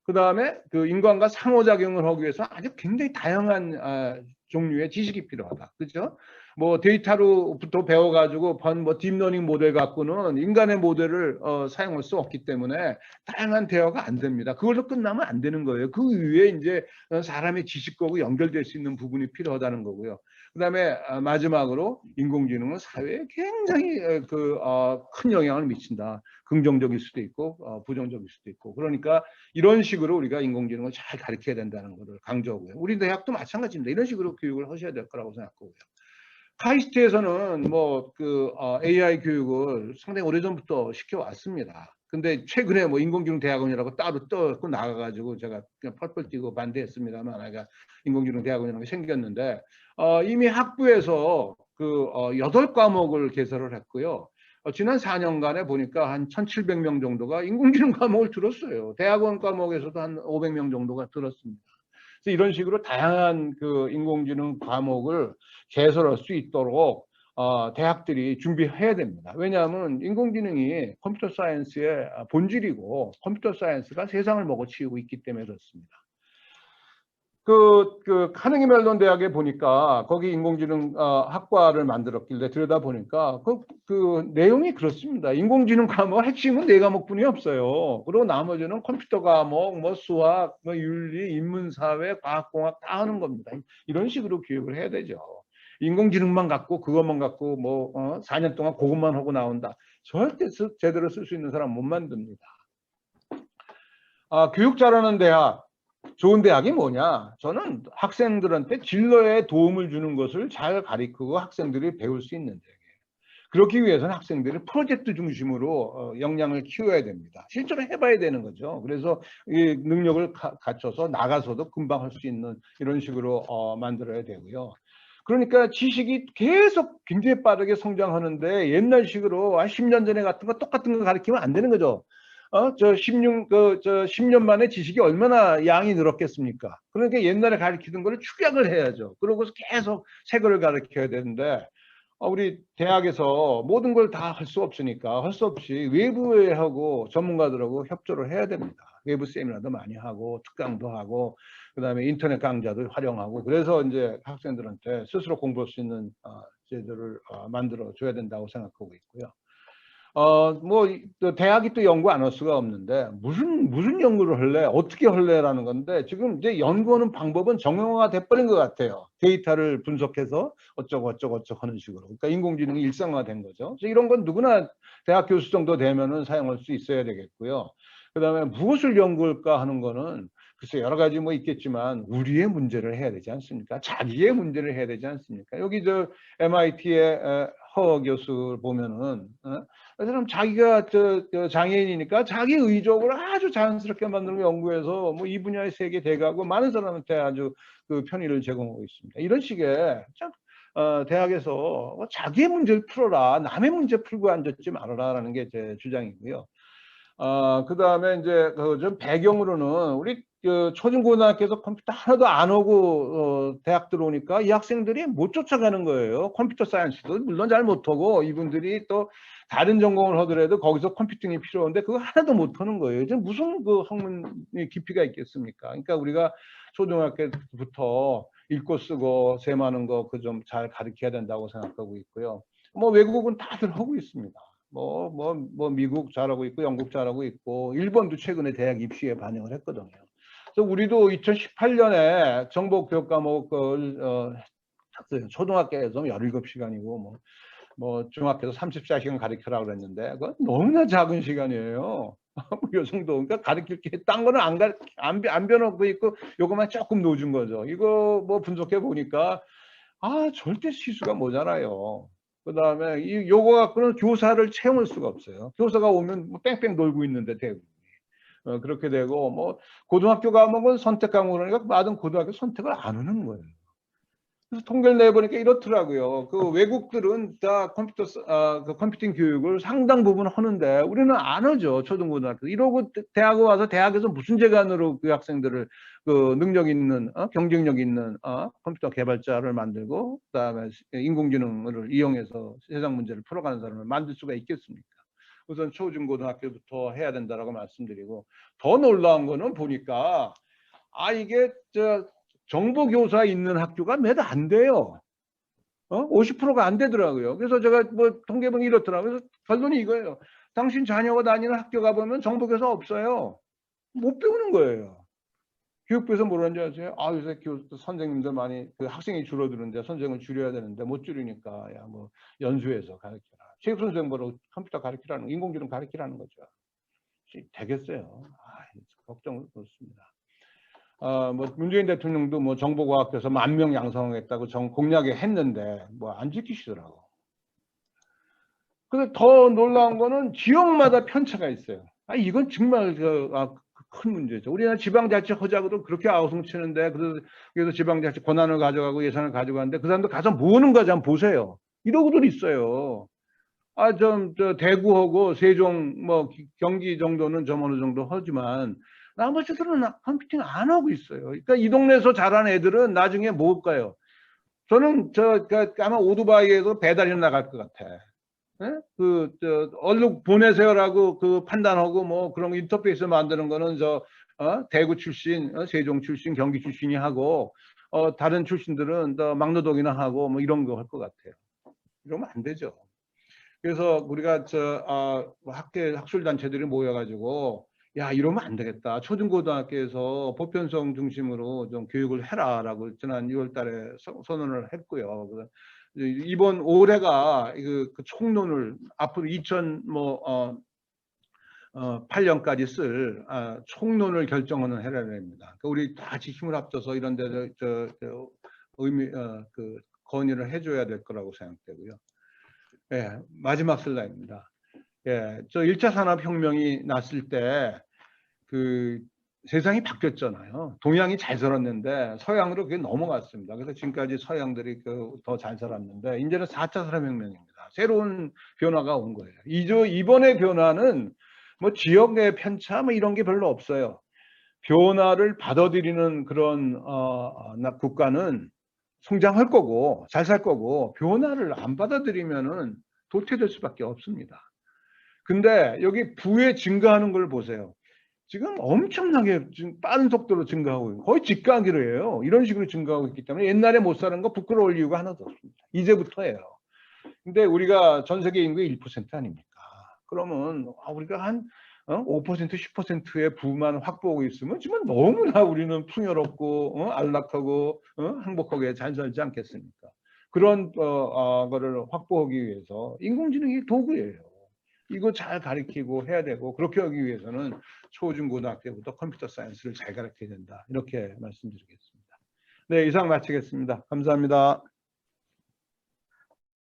그다음에 그 인간과 상호작용을 하기 위해서 아주 굉장히 다양한 종류의 지식이 필요하다. 그죠? 뭐 데이터로부터 배워가지고 뭐 딥러닝 모델 갖고는 인간의 모델을 사용할 수 없기 때문에 다양한 대화가 안 됩니다. 그걸로 끝나면 안 되는 거예요. 그 위에 이제 사람의 지식하고 연결될 수 있는 부분이 필요하다는 거고요. 그다음에 마지막으로 인공지능은 사회에 굉장히 큰 영향을 미친다. 긍정적일 수도 있고 부정적일 수도 있고. 그러니까 이런 식으로 우리가 인공지능을 잘 가르쳐야 된다는 것을 강조하고요. 우리 대학도 마찬가지입니다. 이런 식으로 교육을 하셔야 될 거라고 생각하고요. 카이스트에서는 뭐 AI 교육을 상당히 오래전부터 시켜왔습니다. 근데 최근에 뭐 인공지능 대학원이라고 따로 뜯고 나가가지고 제가 그냥 펄펄 뛰고 반대했습니다만, 내가 인공지능 대학원이라는 게 생겼는데 이미 학부에서 8과목을 개설을 했고요. 지난 4년간에 보니까 한 1,700명 정도가 인공지능 과목을 들었어요. 대학원 과목에서도 한 500명 정도가 들었습니다. 그래서 이런 식으로 다양한 그 인공지능 과목을 개설할 수 있도록 대학들이 준비해야 됩니다. 왜냐하면 인공지능이 컴퓨터 사이언스의 본질이고 컴퓨터 사이언스가 세상을 먹어치우고 있기 때문에 그렇습니다. 카네기 멜론 대학에 보니까 거기 인공지능 학과를 만들었길래 들여다 보니까 그 내용이 그렇습니다. 인공지능 과목 핵심은 4과목뿐이 없어요. 그리고 나머지는 컴퓨터 과목, 뭐 수학, 뭐 윤리, 인문사회, 과학공학 다 하는 겁니다. 이런 식으로 교육을 해야 되죠. 인공지능만 갖고 그것만 갖고 뭐 4년 동안 그것만 하고 나온다. 절대 제대로 쓸 수 있는 사람 못 만듭니다. 교육 잘하는 대학, 좋은 대학이 뭐냐? 저는 학생들한테 진로에 도움을 주는 것을 잘 가르치고 학생들이 배울 수 있는 대학이에요. 그렇기 위해서는 학생들이 프로젝트 중심으로 역량을 키워야 됩니다. 실제로 해봐야 되는 거죠. 그래서 이 능력을 갖춰서 나가서도 금방 할 수 있는 이런 식으로 만들어야 되고요. 그러니까 지식이 계속 굉장히 빠르게 성장하는데 옛날식으로 10년 전에 같은 거 똑같은 거 가르치면 안 되는 거죠. 10년 만에 지식이 얼마나 양이 늘었겠습니까? 그러니까 옛날에 가르치던 거를 축약을 해야죠. 그러고서 계속 새 거를 가르쳐야 되는데, 우리 대학에서 모든 걸 다 할 수 없으니까 할 수 없이 외부하고 전문가들하고 협조를 해야 됩니다. 외부 세미나도 많이 하고 특강도 하고 그다음에 인터넷 강좌도 활용하고, 그래서 이제 학생들한테 스스로 공부할 수 있는 제도를 만들어 줘야 된다고 생각하고 있고요. 또 대학이 또 연구 안 할 수가 없는데 무슨 연구를 할래? 어떻게 할래라는 건데, 지금 이제 연구하는 방법은 정형화가 돼버린 것 같아요. 데이터를 분석해서 어쩌고 하는 식으로. 그러니까 인공지능이 일상화된 거죠. 그래서 이런 건 누구나 대학 교수 정도 되면은 사용할 수 있어야 되겠고요. 그다음에 무엇을 연구할까 하는 거는 글쎄 여러 가지 뭐 있겠지만 우리의 문제를 해야 되지 않습니까? 자기의 문제를 해야 되지 않습니까? 여기 MIT의 허 교수 보면은 그 사람 자기가 장애인이니까 자기 의적으로 아주 자연스럽게 만드는 연구해서 뭐 이 분야의 세계 대가고 많은 사람한테 아주 그 편의를 제공하고 있습니다. 이런 식의 대학에서 자기의 문제를 풀어라, 남의 문제 풀고 앉았지 말아라라는 게 제 주장이고요. 그다음에 이제 좀 배경으로는 우리 초중고등학교에서 컴퓨터 하나도 안 오고 대학 들어오니까 이 학생들이 못 쫓아가는 거예요. 컴퓨터 사이언스도 물론 잘 못하고, 이분들이 또 다른 전공을 하더라도 거기서 컴퓨팅이 필요한데 그거 하나도 못하는 거예요. 이제 무슨 그 학문의 깊이가 있겠습니까? 그러니까 우리가 초등학교부터 읽고 쓰고 세마는 거 그 좀 잘 가르쳐야 된다고 생각하고 있고요. 뭐 외국은 다들 하고 있습니다. 미국 잘하고 있고, 영국 잘하고 있고, 일본도 최근에 대학 입시에 반영을 했거든요. 그래서 우리도 2018년에 정보 교육 과목을 초등학교에서 17시간이고 뭐 중학교에서 34시간 가르쳐라 그랬는데 그건 너무나 작은 시간이에요. 요 정도. 그러니까 가르칠 게 딴 거는 안 변하고 있고 요것만 조금 놓아준 거죠. 이거 뭐 분석해 보니까 절대 시수가 모자라요. 그다음에 요거 갖고는 교사를 채울 수가 없어요. 교사가 오면 뭐 뺑뺑 놀고 있는데 대부분. 그렇게 되고, 뭐 고등학교 과목은 선택 과목을 하니까 많은 고등학교 선택을 안 하는 거예요. 그래서 통계를 내보니까 이렇더라고요. 그 외국들은 다 그 컴퓨팅 교육을 상당 부분 하는데 우리는 안 하죠. 초등고등학교. 이러고 대학에 와서 대학에서 무슨 재간으로 그 학생들을 그 능력 있는 경쟁력 있는 컴퓨터 개발자를 만들고 그다음에 인공지능을 이용해서 세상 문제를 풀어가는 사람을 만들 수가 있겠습니까? 우선 초중고등학교부터 해야 된다라고 말씀드리고, 더 놀라운 거는 보니까 이게 정보교사 있는 학교가 몇 안 돼요. 50%가 안 되더라고요. 그래서 제가 뭐 통계본이 이렇더라고요. 그래서 결론이 이거예요. 당신 자녀가 다니는 학교 가보면 정보교사 없어요. 못 배우는 거예요. 교육부에서 뭐라는지 아세요? 요새 선생님들 많이 학생이 줄어드는데 선생을 줄여야 되는데 못 줄이니까 야 뭐 연수해서 가르쳐라. 체육 선생보다 컴퓨터 가르치라는, 인공지능 가르치라는 거죠. 되겠어요. 걱정 그렇습니다. 뭐 문재인 대통령도 뭐 정보과학교에서 10,000명 양성하겠다고 공약에 했는데 뭐 안 지키시더라고. 근데 더 놀라운 거는 지역마다 편차가 있어요. 이건 정말 큰 문제죠. 우리나라 지방자치 하자고도 그렇게 아우성치는데, 그래서 지방자치 권한을 가져가고 예산을 가져가는데 그 사람들 가서 뭐 하는 거지 한번 보세요. 이러고들 있어요. 대구하고 세종, 뭐 경기 정도는 좀 어느 정도 하지만 나머지들은 컴퓨팅 안 하고 있어요. 그러니까 이 동네에서 자란 애들은 나중에 뭐 할까요? 저는 아마 오토바이에서 배달이 나갈 것 같아. 예? 얼른 보내세요라고 판단하고 뭐 그런 인터페이스 만드는 거는 대구 출신, 세종 출신, 경기 출신이 하고, 다른 출신들은 막노동이나 하고 뭐 이런 거 할 것 같아요. 이러면 안 되죠. 그래서 우리가 학술 단체들이 모여가지고 야 이러면 안 되겠다. 초중고등학교에서 보편성 중심으로 좀 교육을 해라라고 지난 6월달에 선언을 했고요. 이번 올해가 그 총론을 앞으로 2008년까지 쓸 총론을 결정하는 해라고 합니다. 그러니까 우리 다 같이 힘을 합쳐서 이런 데서 건의를 해줘야 될 거라고 생각되고요. 예, 마지막 슬라이드입니다. 예, 1차 산업혁명이 났을 때 세상이 바뀌었잖아요. 동양이 잘 살았는데 서양으로 그게 넘어갔습니다. 그래서 지금까지 서양들이 더 잘 살았는데 이제는 4차 산업혁명입니다. 새로운 변화가 온 거예요. 이번의 변화는 뭐 지역의 편차 뭐 이런 게 별로 없어요. 변화를 받아들이는 그런 국가는 성장할 거고 잘 살 거고, 변화를 안 받아들이면은 도태될 수밖에 없습니다. 근데 여기 부의 증가하는 걸 보세요. 지금 엄청나게 빠른 속도로 증가하고 있고 거의 직가기로 해요. 이런 식으로 증가하고 있기 때문에 옛날에 못 사는 거 부끄러울 이유가 하나도 없습니다. 이제부터예요. 근데 우리가 전 세계 인구의 1% 아닙니까? 그러면 우리가 한 5%, 10%의 부만 확보하고 있으면 지금 너무나 우리는 풍요롭고 안락하고 행복하게 잘 살지 않겠습니까? 그런 거를 확보하기 위해서 인공지능이 도구예요. 이거 잘 가르치고 해야 되고, 그렇게 하기 위해서는 초중고등학교부터 컴퓨터 사이언스를 잘 가르쳐야 된다. 이렇게 말씀드리겠습니다. 네, 이상 마치겠습니다. 감사합니다.